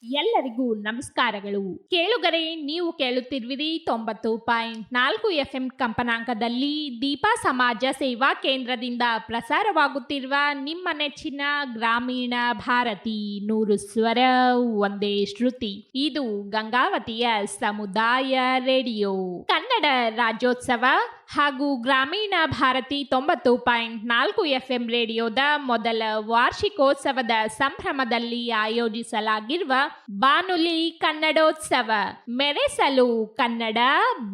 ಎಲ್ಲರಿಗೂ ನಮಸ್ಕಾರಗಳು. ಕೇಳುಗರೆ, ನೀವು ಕೇಳುತ್ತಿರುವಿರಿ 90.4 FM ಕಂಪನಾಂಕದಲ್ಲಿ ದೀಪಾ ಸಮಾಜ ಸೇವಾ ಕೇಂದ್ರದಿಂದ ಪ್ರಸಾರವಾಗುತ್ತಿರುವ ನಿಮ್ಮ ನೆಚ್ಚಿನ ಗ್ರಾಮೀಣ ಭಾರತಿ 100 ಸ್ವರ ಒಂದೇ ಶ್ರುತಿ. ಇದು ಗಂಗಾವತಿಯ ಸಮುದಾಯ ರೇಡಿಯೋ. ಕನ್ನಡ ರಾಜ್ಯೋತ್ಸವ ಹಾಗೂ ಗ್ರಾಮೀಣ ಭಾರತಿ 90.4 FM ರೇಡಿಯೋದ ಮೊದಲ ವಾರ್ಷಿಕೋತ್ಸವದ ಸಂಭ್ರಮದಲ್ಲಿ ಆಯೋಜಿಸಲಾಗಿರುವ ಬಾನುಲಿ ಕನ್ನಡೋತ್ಸವ, ಮೆರೆಸಲು ಕನ್ನಡ,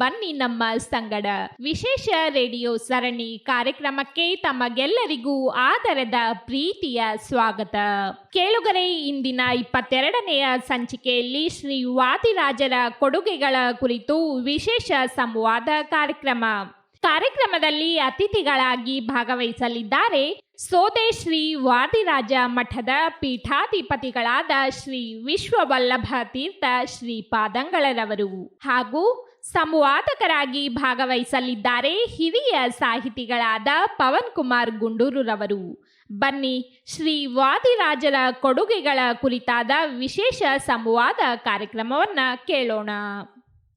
ಬನ್ನಿ ನಮ್ಮ ಸಂಗಡ ವಿಶೇಷ ರೇಡಿಯೋ ಸರಣಿ ಕಾರ್ಯಕ್ರಮಕ್ಕೆ ತಮಗೆಲ್ಲರಿಗೂ ಆದರದ ಪ್ರೀತಿಯ ಸ್ವಾಗತ. ಕೇಳುಗರೆ, ಇಂದಿನ 22ನೆಯ ಸಂಚಿಕೆಯಲ್ಲಿ ಶ್ರೀ ವಾದಿರಾಜರ ಕೊಡುಗೆಗಳ ಕುರಿತು ವಿಶೇಷ ಸಂವಾದ ಕಾರ್ಯಕ್ರಮದಲ್ಲಿ ಅತಿಥಿಗಳಾಗಿ ಭಾಗವಹಿಸಲಿದ್ದಾರೆ ಸೋದೆ ಶ್ರೀ ವಾದಿರಾಜ ಮಠದ ಪೀಠಾಧಿಪತಿಗಳಾದ ಶ್ರೀ ವಿಶ್ವವಲ್ಲಭ ತೀರ್ಥ ಶ್ರೀಪಾದಂಗಳರವರು ಹಾಗೂ ಸಂವಾದಕರಾಗಿ ಭಾಗವಹಿಸಲಿದ್ದಾರೆ ಹಿರಿಯ ಸಾಹಿತಿಗಳಾದ ಪವನ್ ಕುಮಾರ್ ಗುಂಡೂರುರವರು. ಬನ್ನಿ, ಶ್ರೀ ವಾದಿರಾಜರ ಕೊಡುಗೆಗಳ ಕುರಿತಾದ ವಿಶೇಷ ಸಂವಾದ ಕಾರ್ಯಕ್ರಮವನ್ನ ಕೇಳೋಣ.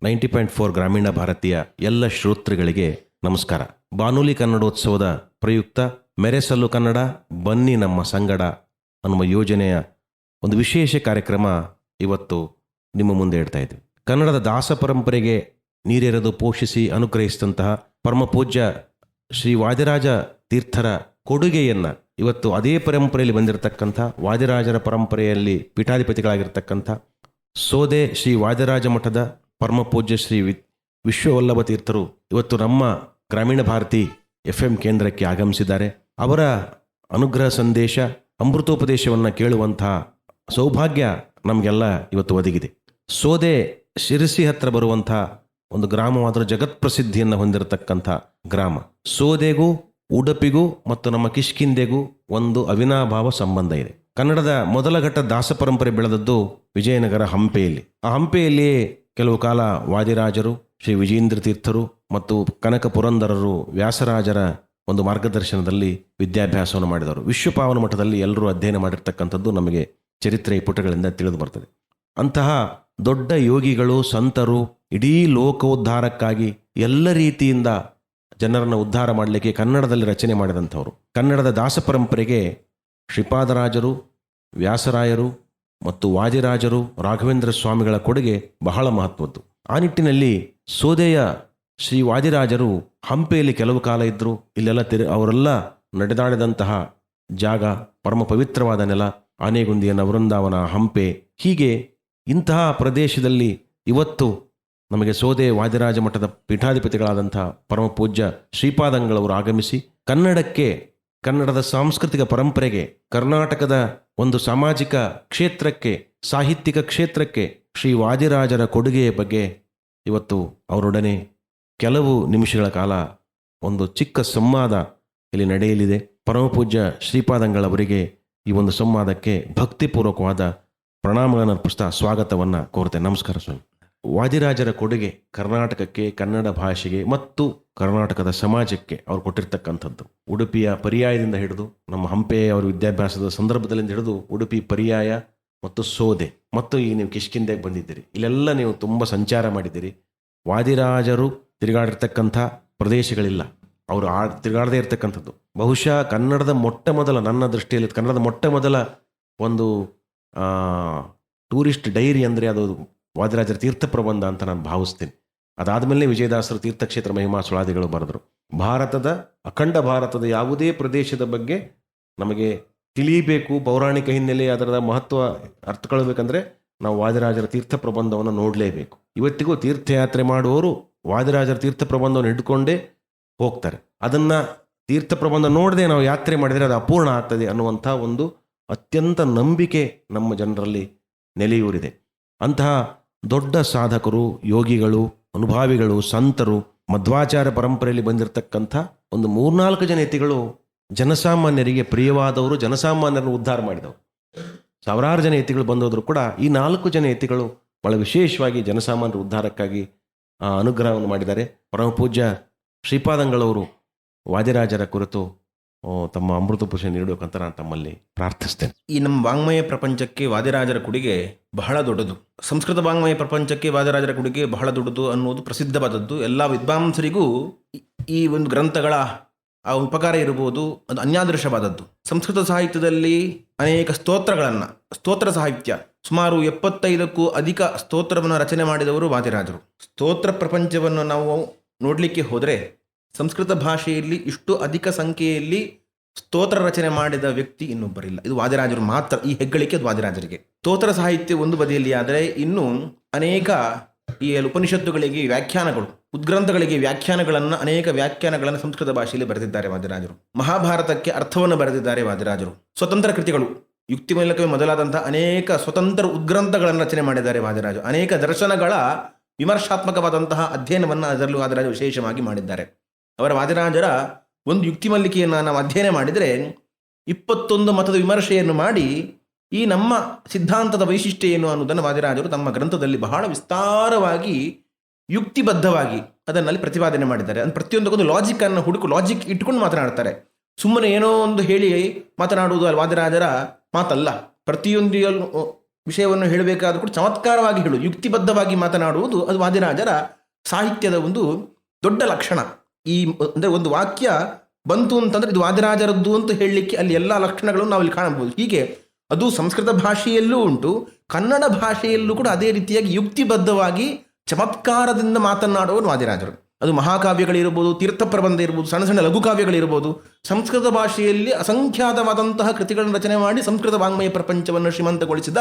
90.4 ಗ್ರಾಮೀಣ ಭಾರತೀಯ ಎಲ್ಲ ಶ್ರೋತೃಗಳಿಗೆ ನಮಸ್ಕಾರ. ಬಾನುಲಿ ಕನ್ನಡೋತ್ಸವದ ಪ್ರಯುಕ್ತ ಮೆರೆಸಲು ಕನ್ನಡ, ಬನ್ನಿ ನಮ್ಮ ಸಂಗಡ ಅನ್ನುವ ಯೋಜನೆಯ ಒಂದು ವಿಶೇಷ ಕಾರ್ಯಕ್ರಮ ಇವತ್ತು ನಿಮ್ಮ ಮುಂದೆ ಇಡ್ತಾ ಇದ್ವಿ. ಕನ್ನಡದ ದಾಸ ಪರಂಪರೆಗೆ ನೀರೆರೆದು ಪೋಷಿಸಿ ಅನುಗ್ರಹಿಸಿದಂತಹ ಪರಮಪೂಜ್ಯ ಶ್ರೀ ವಾದಿರಾಜ ತೀರ್ಥರ ಕೊಡುಗೆಯನ್ನು ಇವತ್ತು ಅದೇ ಪರಂಪರೆಯಲ್ಲಿ ಬಂದಿರತಕ್ಕಂಥ ವಾದಿರಾಜರ ಪರಂಪರೆಯಲ್ಲಿ ಪೀಠಾಧಿಪತಿಗಳಾಗಿರ್ತಕ್ಕಂಥ ಸೋದೆ ಶ್ರೀ ವಾದಿರಾಜ ಮಠದ ಪರಮಪೂಜ್ಯ ಶ್ರೀ ವಿಶ್ವವಲ್ಲಭ ತೀರ್ಥರು ಇವತ್ತು ನಮ್ಮ ಗ್ರಾಮೀಣ ಭಾರತಿ FM ಕೇಂದ್ರಕ್ಕೆ ಆಗಮಿಸಿದ್ದಾರೆ. ಅವರ ಅನುಗ್ರಹ ಸಂದೇಶ, ಅಮೃತೋಪದೇಶವನ್ನು ಕೇಳುವಂತಹ ಸೌಭಾಗ್ಯ ನಮಗೆಲ್ಲ ಇವತ್ತು ಒದಗಿದೆ. ಸೋದೆ ಶಿರಸಿ ಹತ್ರ ಬರುವಂಥ ಒಂದು ಗ್ರಾಮವಾದರೂ ಜಗತ್ಪ್ರಸಿದ್ಧಿಯನ್ನು ಹೊಂದಿರತಕ್ಕಂಥ ಗ್ರಾಮ. ಸೋದೆಗೂ ಉಡುಪಿಗೂ ಮತ್ತು ನಮ್ಮ ಕಿಷ್ಕಿಂದೆಗೂ ಒಂದು ಅವಿನಾಭಾವ ಸಂಬಂಧ ಇದೆ. ಕನ್ನಡದ ಮೊದಲ ಘಟ್ಟ ದಾಸ ಪರಂಪರೆ ಬೆಳೆದದ್ದು ವಿಜಯನಗರ ಹಂಪೆಯಲ್ಲಿ. ಆ ಹಂಪೆಯಲ್ಲಿಯೇ ಕೆಲವು ಕಾಲ ವಾದಿರಾಜರು, ಶ್ರೀ ವಿಜೇಂದ್ರ ತೀರ್ಥರು ಮತ್ತು ಕನಕ ಪುರಂದರರು ವ್ಯಾಸರಾಜರ ಒಂದು ಮಾರ್ಗದರ್ಶನದಲ್ಲಿ ವಿದ್ಯಾಭ್ಯಾಸವನ್ನು ಮಾಡಿದವರು. ವಿಶ್ವಪಾವನ ಮಠದಲ್ಲಿ ಎಲ್ಲರೂ ಅಧ್ಯಯನ ಮಾಡಿರ್ತಕ್ಕಂಥದ್ದು ನಮಗೆ ಚರಿತ್ರೆಯ ಪುಟಗಳಿಂದ ತಿಳಿದು ಬರ್ತದೆ. ಅಂತಹ ದೊಡ್ಡ ಯೋಗಿಗಳು, ಸಂತರು ಇಡೀ ಲೋಕೋದ್ಧಾರಕ್ಕಾಗಿ ಎಲ್ಲ ರೀತಿಯಿಂದ ಜನರನ್ನು ಉದ್ಧಾರ ಮಾಡಲಿಕ್ಕೆ ಕನ್ನಡದಲ್ಲಿ ರಚನೆ ಮಾಡಿದಂಥವರು. ಕನ್ನಡದ ದಾಸ ಪರಂಪರೆಗೆ ಶ್ರೀಪಾದರಾಜರು, ವ್ಯಾಸರಾಯರು ಮತ್ತು ವಾದಿರಾಜರು, ರಾಘವೇಂದ್ರ ಸ್ವಾಮಿಗಳ ಕೊಡುಗೆ ಬಹಳ ಮಹತ್ವದ್ದು. ಆ ನಿಟ್ಟಿನಲ್ಲಿ ಸೋದೆಯ ಶ್ರೀ ವಾದಿರಾಜರು ಹಂಪೆಯಲ್ಲಿ ಕೆಲವು ಕಾಲ ಇದ್ದರು. ಇಲ್ಲೆಲ್ಲ ಅವರೆಲ್ಲ ನಡೆದಾಡಿದಂತಹ ಜಾಗ ಪರಮ ಪವಿತ್ರವಾದ ನೆಲ, ಆನೆಗುಂದಿಯನ ವೃಂದಾವನ, ಹಂಪೆ. ಹೀಗೆ ಇಂತಹ ಪ್ರದೇಶದಲ್ಲಿ ಇವತ್ತು ನಮಗೆ ಸೋದೆ ವಾದಿರಾಜ ಮಠದ ಪೀಠಾಧಿಪತಿಗಳಾದಂಥ ಪರಮ ಪೂಜ್ಯ ಶ್ರೀಪಾದಂಗಳವರು ಆಗಮಿಸಿ ಕನ್ನಡಕ್ಕೆ, ಕನ್ನಡದ ಸಾಂಸ್ಕೃತಿಕ ಪರಂಪರೆಗೆ, ಕರ್ನಾಟಕದ ಒಂದು ಸಾಮಾಜಿಕ ಕ್ಷೇತ್ರಕ್ಕೆ, ಸಾಹಿತ್ಯಿಕ ಕ್ಷೇತ್ರಕ್ಕೆ ಶ್ರೀ ವಾದಿರಾಜರ ಕೊಡುಗೆಯ ಬಗ್ಗೆ ಇವತ್ತು ಅವರೊಡನೆ ಕೆಲವು ನಿಮಿಷಗಳ ಕಾಲ ಒಂದು ಚಿಕ್ಕ ಸಂವಾದ ಇಲ್ಲಿ ನಡೆಯಲಿದೆ. ಪರಮಪೂಜ್ಯ ಶ್ರೀಪಾದಂಗಳವರಿಗೆ ಈ ಒಂದು ಸಂವಾದಕ್ಕೆ ಭಕ್ತಿಪೂರ್ವಕವಾದ ಪ್ರಣಾಮಗಳನ್ನು ಅರ್ಪಿಸ್ತಾ ಸ್ವಾಗತವನ್ನು ಕೋರ್ತೇನೆ. ನಮಸ್ಕಾರ ಸ್ವಾಮಿ. ವಾದಿರಾಜರ ಕೊಡುಗೆ ಕರ್ನಾಟಕಕ್ಕೆ, ಕನ್ನಡ ಭಾಷೆಗೆ ಮತ್ತು ಕರ್ನಾಟಕದ ಸಮಾಜಕ್ಕೆ ಅವರು ಕೊಟ್ಟಿರ್ತಕ್ಕಂಥದ್ದು. ಉಡುಪಿಯ ಪರ್ಯಾಯದಿಂದ ಹಿಡಿದು ನಮ್ಮ ಹಂಪೆ ಅವರ ವಿದ್ಯಾಭ್ಯಾಸದ ಸಂದರ್ಭದಲ್ಲಿಂದ ಹಿಡಿದು ಉಡುಪಿ ಪರ್ಯಾಯ ಮತ್ತು ಸೋದೆ ಮತ್ತು ಈಗ ನೀವು ಕಿಷ್ಕಿಂದೆಗೆ ಬಂದಿದ್ದೀರಿ. ಇಲ್ಲೆಲ್ಲ ನೀವು ತುಂಬ ಸಂಚಾರ ಮಾಡಿದ್ದೀರಿ. ವಾದಿರಾಜರು ತಿರುಗಾಡಿರ್ತಕ್ಕಂಥ ಪ್ರದೇಶಗಳಿಲ್ಲ, ಅವರು ತಿರುಗಾಡದೇ ಇರತಕ್ಕಂಥದ್ದು. ಬಹುಶಃ ಕನ್ನಡದ ನನ್ನ ದೃಷ್ಟಿಯಲ್ಲಿ ಕನ್ನಡದ ಮೊಟ್ಟ ಮೊದಲ ಒಂದು ಟೂರಿಸ್ಟ್ ಡೈರಿ ಅಂದರೆ ಅದು ವಾದಿರಾಜರ ತೀರ್ಥ ಪ್ರಬಂಧ ಅಂತ ನಾನು ಭಾವಿಸ್ತೀನಿ. ಅದಾದಮೇಲೆ ವಿಜಯದಾಸರು ತೀರ್ಥಕ್ಷೇತ್ರ ಮಹಿಮಾ ಸುಳಾದಿಗಳು ಬರೆದರು. ಭಾರತದ, ಅಖಂಡ ಭಾರತದ ಯಾವುದೇ ಪ್ರದೇಶದ ಬಗ್ಗೆ ನಮಗೆ ತಿಳಿಯಬೇಕು, ಪೌರಾಣಿಕ ಹಿನ್ನೆಲೆ, ಅದರ ಮಹತ್ವ ಅರ್ಥಕೊಳ್ಬೇಕಂದ್ರೆ ನಾವು ವಾದಿರಾಜರ ತೀರ್ಥ ಪ್ರಬಂಧವನ್ನು ನೋಡಲೇಬೇಕು. ಇವತ್ತಿಗೂ ತೀರ್ಥಯಾತ್ರೆ ಮಾಡುವವರು ವಾದಿರಾಜರ ತೀರ್ಥ ಪ್ರಬಂಧವನ್ನು ಹಿಡ್ಕೊಂಡೇ ಹೋಗ್ತಾರೆ. ಅದನ್ನು ತೀರ್ಥ ಪ್ರಬಂಧ ನೋಡದೆ ನಾವು ಯಾತ್ರೆ ಮಾಡಿದರೆ ಅದು ಅಪೂರ್ಣ ಆಗ್ತದೆ ಅನ್ನುವಂಥ ಒಂದು ಅತ್ಯಂತ ನಂಬಿಕೆ ನಮ್ಮ ಜನರಲ್ಲಿ ನೆಲೆಯೂರಿದೆ. ಅಂತಹ ದೊಡ್ಡ ಸಾಧಕರು, ಯೋಗಿಗಳು, ಅನುಭಾವಿಗಳು, ಸಂತರು, ಮಧ್ವಾಚಾರ್ಯ ಪರಂಪರೆಯಲ್ಲಿ ಬಂದಿರತಕ್ಕಂಥ ಒಂದು 3-4 ಜನ ಯತಿಗಳು ಜನಸಾಮಾನ್ಯರಿಗೆ ಪ್ರಿಯವಾದವರು, ಜನಸಾಮಾನ್ಯರನ್ನು ಉದ್ಧಾರ ಮಾಡಿದವರು. ಸಾವಿರಾರು ಜನ ಯತಿಗಳು ಬಂದೋದ್ರು ಕೂಡ ಈ 4 ಜನ ಯತಿಗಳು ಬಹಳ ವಿಶೇಷವಾಗಿ ಜನಸಾಮಾನ್ಯರ ಉದ್ಧಾರಕ್ಕಾಗಿ ಅನುಗ್ರಹವನ್ನು ಮಾಡಿದ್ದಾರೆ. ಪರಮಪೂಜ್ಯ ಶ್ರೀಪಾದಂಗಳವರು ವಾದಿರಾಜರ ಕುರಿತು ತಮ್ಮ ಅಮೃತ ಪುಷ್ಪ ನೀಡಬೇಕಂತ ನಾನು ತಮ್ಮಲ್ಲಿ ಪ್ರಾರ್ಥಿಸ್ತೇನೆ. ಈ ನಮ್ಮ ವಾಂಗ್ಮಯ ಪ್ರಪಂಚಕ್ಕೆ ವಾದಿರಾಜರ ಕೊಡುಗೆ ಬಹಳ ದೊಡ್ಡದು. ಸಂಸ್ಕೃತ ವಾಂಗ್ಮಯ ಪ್ರಪಂಚಕ್ಕೆ ವಾದಿರಾಜರ ಕೊಡುಗೆ ಬಹಳ ದೊಡ್ಡದು ಅನ್ನೋದು ಪ್ರಸಿದ್ಧವಾದದ್ದು. ಎಲ್ಲ ವಿದ್ವಾಂಸರಿಗೂ ಈ ಒಂದು ಗ್ರಂಥಗಳ ಆ ಉಪಕಾರ ಇರಬಹುದು, ಅದು ಅನ್ಯಾದೃಶವಾದದ್ದು. ಸಂಸ್ಕೃತ ಸಾಹಿತ್ಯದಲ್ಲಿ ಅನೇಕ ಸ್ತೋತ್ರ ಸಾಹಿತ್ಯ ಸುಮಾರು 75ಕ್ಕೂ ಅಧಿಕ ಸ್ತೋತ್ರವನ್ನು ರಚನೆ ಮಾಡಿದವರು ವಾದಿರಾಜರು. ಸ್ತೋತ್ರ ಪ್ರಪಂಚವನ್ನು ನಾವು ನೋಡಲಿಕ್ಕೆ ಹೋದರೆ ಸಂಸ್ಕೃತ ಭಾಷೆಯಲ್ಲಿ ಇಷ್ಟು ಅಧಿಕ ಸಂಖ್ಯೆಯಲ್ಲಿ ಸ್ತೋತ್ರ ರಚನೆ ಮಾಡಿದ ವ್ಯಕ್ತಿ ಇನ್ನೊಬ್ಬರಿಲ್ಲ. ಇದು ವಾದಿರಾಜರು ಮಾತ್ರ. ಈ ಹೆಗ್ಗಳಿಕೆ ಅದು ವಾದಿರಾಜರಿಗೆ. ಸ್ತೋತ್ರ ಸಾಹಿತ್ಯ ಒಂದು ಬದಿಯಲ್ಲಿ ಆದರೆ ಇನ್ನು ಅನೇಕ ಈ ಉಪನಿಷತ್ತುಗಳಿಗೆ ವ್ಯಾಖ್ಯಾನಗಳು, ಉದ್ಗ್ರಂಥಗಳಿಗೆ ಅನೇಕ ವ್ಯಾಖ್ಯಾನಗಳನ್ನು ಸಂಸ್ಕೃತ ಭಾಷೆಯಲ್ಲಿ ಬರೆದಿದ್ದಾರೆ ವಾದಿರಾಜರು. ಮಹಾಭಾರತಕ್ಕೆ ಅರ್ಥವನ್ನು ಬರೆದಿದ್ದಾರೆ ವಾದಿರಾಜರು. ಸ್ವತಂತ್ರ ಕೃತಿಗಳು, ಯುಕ್ತಿ ಮೂಲಕವೇ ಮೊದಲಾದಂತಹ ಅನೇಕ ಸ್ವತಂತ್ರ ಉದ್ಗ್ರಂಥಗಳನ್ನು ರಚನೆ ಮಾಡಿದ್ದಾರೆ ವಾದಿರಾಜರು. ಅನೇಕ ದರ್ಶನಗಳ ವಿಮರ್ಶಾತ್ಮಕವಾದಂತಹ ಅಧ್ಯಯನವನ್ನು ಅದರಲ್ಲೂ ವಾದಿರಾಜರು ವಿಶೇಷವಾಗಿ ಮಾಡಿದ್ದಾರೆ. ಅವರ ವಾದಿರಾಜರ ಒಂದು ಯುಕ್ತಿ ಮಲ್ಲಿಕೆಯನ್ನು ನಾವು ಅಧ್ಯಯನ ಮಾಡಿದರೆ 21 ಮತದ ವಿಮರ್ಶೆಯನ್ನು ಮಾಡಿ ಈ ನಮ್ಮ ಸಿದ್ಧಾಂತದ ವೈಶಿಷ್ಟ್ಯ ಏನು ಅನ್ನೋದನ್ನು ವಾದಿರಾಜರು ತಮ್ಮ ಗ್ರಂಥದಲ್ಲಿ ಬಹಳ ವಿಸ್ತಾರವಾಗಿ ಯುಕ್ತಿಬದ್ಧವಾಗಿ ಅದನ್ನಲ್ಲಿ ಪ್ರತಿಪಾದನೆ ಮಾಡಿದ್ದಾರೆ. ಅದು ಪ್ರತಿಯೊಂದಕ್ಕೊಂದು ಲಾಜಿಕ್ ಇಟ್ಕೊಂಡು ಮಾತನಾಡ್ತಾರೆ. ಸುಮ್ಮನೆ ಏನೋ ಒಂದು ಹೇಳಿ ಮಾತನಾಡುವುದು ಅಲ್ಲಿ ವಾದಿರಾಜರ ಮಾತಲ್ಲ. ಪ್ರತಿಯೊಂದು ವಿಷಯವನ್ನು ಹೇಳಬೇಕಾದ್ರೂ ಕೂಡ ಚಮತ್ಕಾರವಾಗಿ ಹೇಳುವುದು, ಯುಕ್ತಿಬದ್ಧವಾಗಿ ಮಾತನಾಡುವುದು ಅದು ವಾದಿರಾಜರ ಸಾಹಿತ್ಯದ ಒಂದು ದೊಡ್ಡ ಲಕ್ಷಣ. ಅಂದರೆ ಒಂದು ವಾಕ್ಯ ಬಂತು ಅಂತಂದರೆ ಇದು ವಾದಿರಾಜರದ್ದು ಅಂತ ಹೇಳಲಿಕ್ಕೆ ಅಲ್ಲಿ ಎಲ್ಲ ಲಕ್ಷಣಗಳನ್ನು ನಾವು ಇಲ್ಲಿ ಕಾಣಬಹುದು. ಹೀಗೆ ಅದು ಸಂಸ್ಕೃತ ಭಾಷೆಯಲ್ಲೂ ಉಂಟು, ಕನ್ನಡ ಭಾಷೆಯಲ್ಲೂ ಕೂಡ ಅದೇ ರೀತಿಯಾಗಿ ಯುಕ್ತಿಬದ್ಧವಾಗಿ ಚಮತ್ಕಾರದಿಂದ ಮಾತನಾಡುವರು ವಾದಿರಾಜರು. ಅದು ಮಹಾಕಾವ್ಯಗಳಿರ್ಬೋದು, ತೀರ್ಥ ಪ್ರಬಂಧ ಇರ್ಬೋದು, ಸಣ್ಣ ಸಣ್ಣ ಲಘುಕಾವ್ಯಗಳಿರ್ಬೋದು. ಸಂಸ್ಕೃತ ಭಾಷೆಯಲ್ಲಿ ಅಸಂಖ್ಯಾತವಾದಂತಹ ಕೃತಿಗಳನ್ನು ರಚನೆ ಮಾಡಿ ಸಂಸ್ಕೃತ ವಾಂಗ್ಮಯ ಪ್ರಪಂಚವನ್ನು ಶ್ರೀಮಂತಗೊಳಿಸಿದ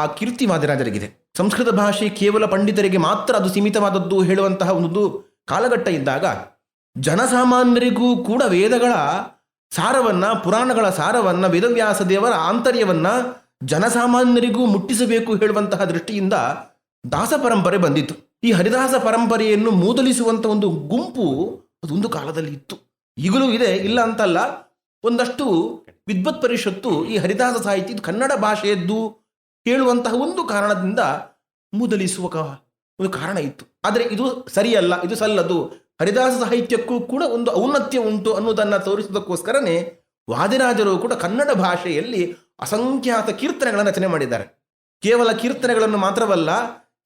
ಆ ಕೀರ್ತಿ ವಾದಿರಾಜರಿಗಿದೆ. ಸಂಸ್ಕೃತ ಭಾಷೆ ಕೇವಲ ಪಂಡಿತರಿಗೆ ಮಾತ್ರ ಅದು ಸೀಮಿತವಾದದ್ದು ಹೇಳುವಂತಹ ಒಂದು ಕಾಲಘಟ್ಟ ಇದ್ದಾಗ ಜನಸಾಮಾನ್ಯರಿಗೂ ಕೂಡ ವೇದಗಳ ಸಾರವನ್ನು, ಪುರಾಣಗಳ ಸಾರವನ್ನು, ವೇದವ್ಯಾಸ ದೇವರ ಆಂತರ್ಯವನ್ನು ಜನಸಾಮಾನ್ಯರಿಗೂ ಮುಟ್ಟಿಸಬೇಕು ಹೇಳುವಂತಹ ದೃಷ್ಟಿಯಿಂದ ದಾಸ ಪರಂಪರೆ ಬಂದಿತ್ತು. ಈ ಹರಿದಾಸ ಪರಂಪರೆಯನ್ನು ಮೂದಲಿಸುವಂಥ ಒಂದು ಗುಂಪು ಅದೊಂದು ಕಾಲದಲ್ಲಿ ಇತ್ತು, ಈಗಲೂ ಇದೆ, ಇಲ್ಲ ಅಂತಲ್ಲ. ಒಂದಷ್ಟು ವಿದ್ವತ್ ಪರಿಷತ್ತು ಈ ಹರಿದಾಸ ಸಾಹಿತ್ಯ ಇದು ಕನ್ನಡ ಭಾಷೆಯದ್ದು ಹೇಳುವಂತಹ ಒಂದು ಕಾರಣದಿಂದ ಮೂದಲಿಸುವ ಒಂದು ಕಾರಣ ಇತ್ತು. ಆದರೆ ಇದು ಸರಿಯಲ್ಲ, ಇದು ಸಲ್ಲದು, ಹರಿದಾಸ ಸಾಹಿತ್ಯಕ್ಕೂ ಕೂಡ ಒಂದು ಔನ್ನತ್ಯ ಉಂಟು ಅನ್ನೋದನ್ನು ತೋರಿಸುವುದಕ್ಕೋಸ್ಕರನೇ ವಾದಿರಾಜರು ಕೂಡ ಕನ್ನಡ ಭಾಷೆಯಲ್ಲಿ ಅಸಂಖ್ಯಾತ ಕೀರ್ತನೆಗಳನ್ನು ರಚನೆ ಮಾಡಿದ್ದಾರೆ. ಕೇವಲ ಕೀರ್ತನೆಗಳನ್ನು ಮಾತ್ರವಲ್ಲ,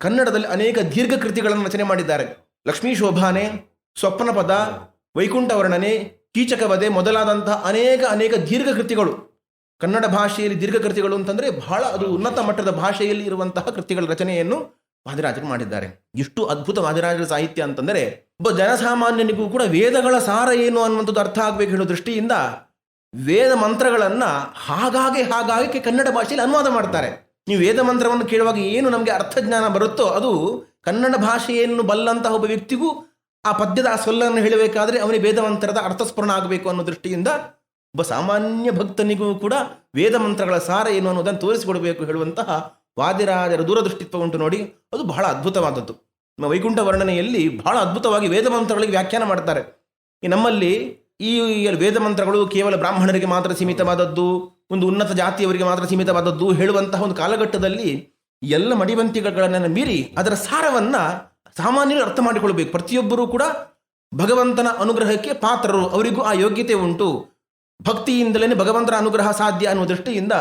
ಕನ್ನಡದಲ್ಲಿ ಅನೇಕ ದೀರ್ಘ ಕೃತಿಗಳನ್ನು ರಚನೆ ಮಾಡಿದ್ದಾರೆ. ಲಕ್ಷ್ಮೀ ಶೋಭಾನೆ, ಸ್ವಪ್ನ ಪದ, ವೈಕುಂಠ ವರ್ಣನೆ, ಕೀಚಕವಧೆ ಮೊದಲಾದಂತಹ ಅನೇಕ ದೀರ್ಘ ಕೃತಿಗಳು. ಕನ್ನಡ ಭಾಷೆಯಲ್ಲಿ ದೀರ್ಘ ಕೃತಿಗಳು ಅಂತಂದರೆ ಬಹಳ ಅದು ಉನ್ನತ ಮಟ್ಟದ ಭಾಷೆಯಲ್ಲಿ ಇರುವಂತಹ ಕೃತಿಗಳ ರಚನೆಯನ್ನು ವಾದಿರಾಜರು ಮಾಡಿದ್ದಾರೆ. ಎಷ್ಟು ಅದ್ಭುತ ವಾದಿರಾಜರ ಸಾಹಿತ್ಯ ಅಂತಂದರೆ ಒಬ್ಬ ಜನಸಾಮಾನ್ಯನಿಗೂ ಕೂಡ ವೇದಗಳ ಸಾರ ಏನು ಅನ್ನುವಂಥದ್ದು ಅರ್ಥ ಆಗಬೇಕು ಹೇಳೋ ದೃಷ್ಟಿಯಿಂದ ವೇದ ಮಂತ್ರಗಳನ್ನು ಹಾಗಾಗಿ ಕನ್ನಡ ಭಾಷೆಯಲ್ಲಿ ಅನುವಾದ ಮಾಡ್ತಾರೆ. ನೀವು ವೇದ ಮಂತ್ರವನ್ನು ಕೇಳುವಾಗ ಏನು ನಮಗೆ ಅರ್ಥಜ್ಞಾನ ಬರುತ್ತೋ ಅದು ಕನ್ನಡ ಭಾಷೆಯನ್ನು ಬಲ್ಲಂತಹ ಒಬ್ಬ ವ್ಯಕ್ತಿಗೂ ಆ ಪದ್ಯದ ಆ ಸೊಲ್ಲನ್ನು ಹೇಳಬೇಕಾದ್ರೆ ಅವನಿಗೆ ವೇದ ಮಂತ್ರದ ಅರ್ಥಸ್ಫುರಣ ಆಗಬೇಕು ಅನ್ನೋ ದೃಷ್ಟಿಯಿಂದ ಒಬ್ಬ ಸಾಮಾನ್ಯ ಭಕ್ತನಿಗೂ ಕೂಡ ವೇದ ಮಂತ್ರಗಳ ಸಾರ ಏನು ಅನ್ನೋದನ್ನು ತೋರಿಸಿಕೊಡಬೇಕು ಹೇಳುವಂತಹ ವಾದಿರಾಜರ ದೂರದೃಷ್ಟಿತ್ವ ಉಂಟು ನೋಡಿ, ಅದು ಬಹಳ ಅದ್ಭುತವಾದದ್ದು. ವೈಕುಂಠ ವರ್ಣನೆಯಲ್ಲಿ ಬಹಳ ಅದ್ಭುತವಾಗಿ ವೇದ ಮಂತ್ರಗಳಿಗೆ ವ್ಯಾಖ್ಯಾನ ಮಾಡ್ತಾರೆ. ಈ ನಮ್ಮಲ್ಲಿ ಈ ವೇದ ಮಂತ್ರಗಳು ಕೇವಲ ಬ್ರಾಹ್ಮಣರಿಗೆ ಮಾತ್ರ ಸೀಮಿತವಾದದ್ದು, ಒಂದು ಉನ್ನತ ಜಾತಿಯವರಿಗೆ ಮಾತ್ರ ಸೀಮಿತವಾದದ್ದು ಹೇಳುವಂತಹ ಒಂದು ಕಾಲಘಟ್ಟದಲ್ಲಿ ಎಲ್ಲ ಮಡಿವಂತಿಗಳನ್ನು ಮೀರಿ ಅದರ ಸಾರವನ್ನು ಸಾಮಾನ್ಯರು ಅರ್ಥ ಮಾಡಿಕೊಳ್ಬೇಕು. ಪ್ರತಿಯೊಬ್ಬರೂ ಕೂಡ ಭಗವಂತನ ಅನುಗ್ರಹಕ್ಕೆ ಪಾತ್ರರು, ಅವರಿಗೂ ಆ ಯೋಗ್ಯತೆ ಉಂಟು. ಭಕ್ತಿಯಿಂದಲೇ ಭಗವಂತನ ಅನುಗ್ರಹ ಸಾಧ್ಯ ಅನ್ನುವ ದೃಷ್ಟಿಯಿಂದ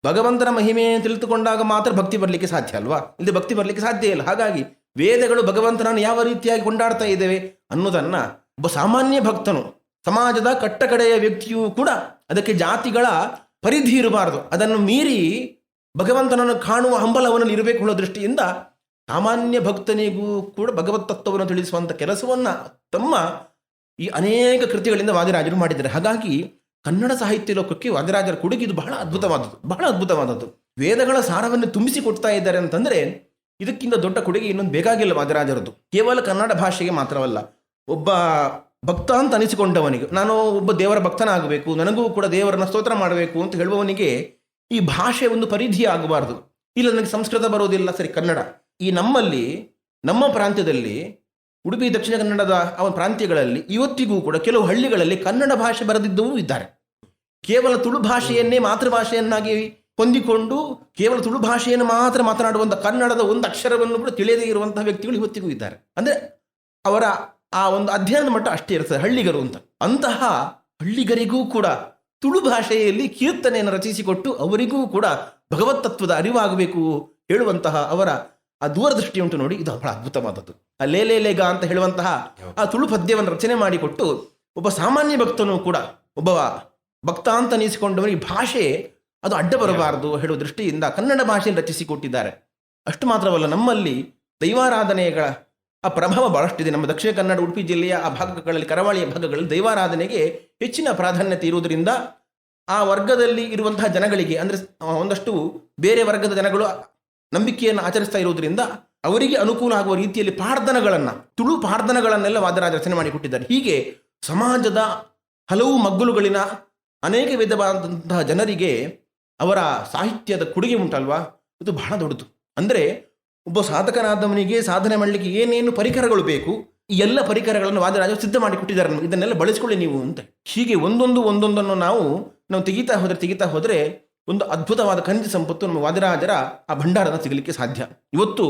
ಭಗವಂತನ ಮಹಿಮೆಯನ್ನು ತಿಳಿದುಕೊಂಡಾಗ ಮಾತ್ರ ಭಕ್ತಿ ಬರಲಿಕ್ಕೆ ಸಾಧ್ಯ ಅಲ್ವಾ, ಇಲ್ಲಿ ಭಕ್ತಿ ಬರಲಿಕ್ಕೆ ಸಾಧ್ಯ ಇಲ್ಲ. ಹಾಗಾಗಿ ವೇದಗಳು ಭಗವಂತನನ್ನು ಯಾವ ರೀತಿಯಾಗಿ ಕೊಂಡಾಡ್ತಾ ಇದ್ದೇವೆ ಅನ್ನೋದನ್ನ ಒಬ್ಬ ಸಾಮಾನ್ಯ ಭಕ್ತನು, ಸಮಾಜದ ಕಟ್ಟಕಡೆಯ ವ್ಯಕ್ತಿಯೂ ಕೂಡ ಅದಕ್ಕೆ ಜಾತಿಗಳ ಪರಿಧಿ ಇರಬಾರದು, ಅದನ್ನು ಮೀರಿ ಭಗವಂತನನ್ನು ಕಾಣುವ ಹಂಬಲವನಲ್ಲಿ ಇರಬೇಕು ಅನ್ನೋ ದೃಷ್ಟಿಯಿಂದ ಸಾಮಾನ್ಯ ಭಕ್ತನಿಗೂ ಕೂಡ ಭಗವತ್ ತತ್ವವನ್ನು ತಿಳಿಸುವಂಥ ಕೆಲಸವನ್ನು ತಮ್ಮ ಈ ಅನೇಕ ಕೃತಿಗಳಿಂದ ವಾದಿರಾಜರು ಮಾಡಿದ್ದಾರೆ. ಹಾಗಾಗಿ ಕನ್ನಡ ಸಾಹಿತ್ಯ ಲೋಕಕ್ಕೆ ವಾದಿರಾಜರ ಕೊಡುಗೆ ಇದು ಬಹಳ ಅದ್ಭುತವಾದದ್ದು. ವೇದಗಳ ಸಾರವನ್ನು ತುಂಬಿಸಿ ಕೊಡ್ತಾ ಇದ್ದಾರೆ ಅಂತಂದರೆ ಇದಕ್ಕಿಂತ ದೊಡ್ಡ ಕೊಡುಗೆ ಇನ್ನೊಂದು ಬೇಕಾಗಿಲ್ಲ ವಾದಿರಾಜರದ್ದು. ಕೇವಲ ಕನ್ನಡ ಭಾಷೆಗೆ ಮಾತ್ರವಲ್ಲ, ಒಬ್ಬ ಭಕ್ತ ಅಂತ ಅನಿಸಿಕೊಂಡವನಿಗೆ, ನಾನು ಒಬ್ಬ ದೇವರ ಭಕ್ತನಾಗಬೇಕು, ನನಗೂ ಕೂಡ ದೇವರನ್ನ ಸ್ತೋತ್ರ ಮಾಡಬೇಕು ಅಂತ ಹೇಳುವವನಿಗೆ ಈ ಭಾಷೆ ಒಂದು ಪರಿಧಿ ಆಗಬಾರ್ದು. ಇಲ್ಲ ನನಗೆ ಸಂಸ್ಕೃತ ಬರೋದಿಲ್ಲ, ಸರಿ ಕನ್ನಡ. ಈ ನಮ್ಮ ಪ್ರಾಂತ್ಯದಲ್ಲಿ ಉಡುಪಿ ದಕ್ಷಿಣ ಕನ್ನಡದ ಪ್ರಾಂತ್ಯಗಳಲ್ಲಿ ಇವತ್ತಿಗೂ ಕೂಡ ಕೆಲವು ಹಳ್ಳಿಗಳಲ್ಲಿ ಕನ್ನಡ ಭಾಷೆ ಬರೆದಿದ್ದವರು ಇದ್ದಾರೆ. ಕೇವಲ ತುಳು ಭಾಷೆಯನ್ನೇ ಮಾತೃಭಾಷೆಯನ್ನಾಗಿ ಹೊಂದಿಕೊಂಡು ಕೇವಲ ತುಳು ಭಾಷೆಯನ್ನು ಮಾತ್ರ ಮಾತನಾಡುವಂಥ, ಕನ್ನಡದ ಒಂದು ಅಕ್ಷರವನ್ನು ಕೂಡ ತಿಳಿಯದೇ ಇರುವಂತಹ ವ್ಯಕ್ತಿಗಳು ಇವತ್ತಿಗೂ ಇದ್ದಾರೆ. ಅಂದರೆ ಅವರ ಆ ಒಂದು ಅಧ್ಯಯನದ ಮಟ್ಟ ಅಷ್ಟೇ ಇರ್ತದೆ, ಹಳ್ಳಿಗರು ಅಂತ. ಅಂತಹ ಹಳ್ಳಿಗರಿಗೂ ಕೂಡ ತುಳು ಭಾಷೆಯಲ್ಲಿ ಕೀರ್ತನೆಯನ್ನು ರಚಿಸಿಕೊಟ್ಟು ಅವರಿಗೂ ಕೂಡ ಭಗವತ್ ತತ್ವದ ಅರಿವಾಗಬೇಕು ಹೇಳುವಂತಹ ಅವರ ಆ ದೂರದೃಷ್ಟಿ ಉಂಟು ನೋಡಿ, ಇದು ಬಹಳ ಅದ್ಭುತವಾದದ್ದು. ಆ ಲೇಗ ಅಂತ ಹೇಳುವಂತಹ ಆ ತುಳು ಪದ್ಯವನ್ನು ರಚನೆ ಮಾಡಿಕೊಟ್ಟು ಒಬ್ಬ ಸಾಮಾನ್ಯ ಭಕ್ತನೂ ಕೂಡ ಒಬ್ಬ ಭಕ್ತ ಅಂತ ಅನಿಸಿಕೊಂಡವನಿಗೆ ಭಾಷೆ ಅದು ಅಡ್ಡ ಬರಬಾರದು ಹೇಳುವ ದೃಷ್ಟಿಯಿಂದ ಕನ್ನಡ ಭಾಷೆಯನ್ನು ರಚಿಸಿಕೊಟ್ಟಿದ್ದಾರೆ. ಅಷ್ಟು ಮಾತ್ರವಲ್ಲ, ನಮ್ಮಲ್ಲಿ ದೈವಾರಾಧನೆಗಳ ಆ ಪ್ರಭಾವ ಬಹಳಷ್ಟಿದೆ. ನಮ್ಮ ದಕ್ಷಿಣ ಕನ್ನಡ, ಉಡುಪಿ ಜಿಲ್ಲೆಯ ಆ ಭಾಗಗಳಲ್ಲಿ, ಕರಾವಳಿಯ ಭಾಗಗಳಲ್ಲಿ ದೈವಾರಾಧನೆಗೆ ಹೆಚ್ಚಿನ ಪ್ರಾಧಾನ್ಯತೆ ಇರುವುದರಿಂದ ಆ ವರ್ಗದಲ್ಲಿ ಇರುವಂತಹ ಜನಗಳಿಗೆ, ಅಂದರೆ ಒಂದಷ್ಟು ಬೇರೆ ವರ್ಗದ ಜನಗಳು ನಂಬಿಕೆಯನ್ನು ಆಚರಿಸ್ತಾ ಇರುವುದರಿಂದ ಅವರಿಗೆ ಅನುಕೂಲ ಆಗುವ ರೀತಿಯಲ್ಲಿ ಪ್ರಾರ್ಥನೆಗಳನ್ನು, ತುಳು ಪ್ರಾರ್ಥನೆಗಳನ್ನೆಲ್ಲ ವಾದರಾಜ ರಚನೆ ಮಾಡಿಕೊಟ್ಟಿದ್ದಾರೆ. ಹೀಗೆ ಸಮಾಜದ ಹಲವು ಮಗ್ಗುಲುಗಳಿನ ಅನೇಕ ವಿಧವಾದಂತಹ ಜನರಿಗೆ ಅವರ ಸಾಹಿತ್ಯದ ಕೊಡುಗೆ ಉಂಟಲ್ವಾ, ಇದು ಬಹಳ ದೊಡ್ಡದು. ಅಂದರೆ ಒಬ್ಬ ಸಾಧಕನಾದವನಿಗೆ ಸಾಧನೆ ಮಾಡಲಿಕ್ಕೆ ಏನೇನು ಪರಿಕರಗಳು ಬೇಕು, ಈ ಎಲ್ಲ ಪರಿಕರಗಳನ್ನು ವಾದರಾಜರು ಸಿದ್ಧ ಮಾಡಿಕೊಟ್ಟಿದ್ದಾರೆ. ಇದನ್ನೆಲ್ಲ ಬಳಸ್ಕೊಳ್ಳಿ ನೀವು ಅಂತ. ಹೀಗೆ ಒಂದೊಂದನ್ನು ನಾವು ತೆಗಿತಾ ಹೋದರೆ ಒಂದು ಅದ್ಭುತವಾದ ಖನಿಜ ಸಂಪತ್ತು ನಮ್ಮ ವಾದಿರಾಜರ ಆ ಭಂಡಾರದ ಸಿಗಲಿಕ್ಕೆ ಸಾಧ್ಯ. ಇವತ್ತು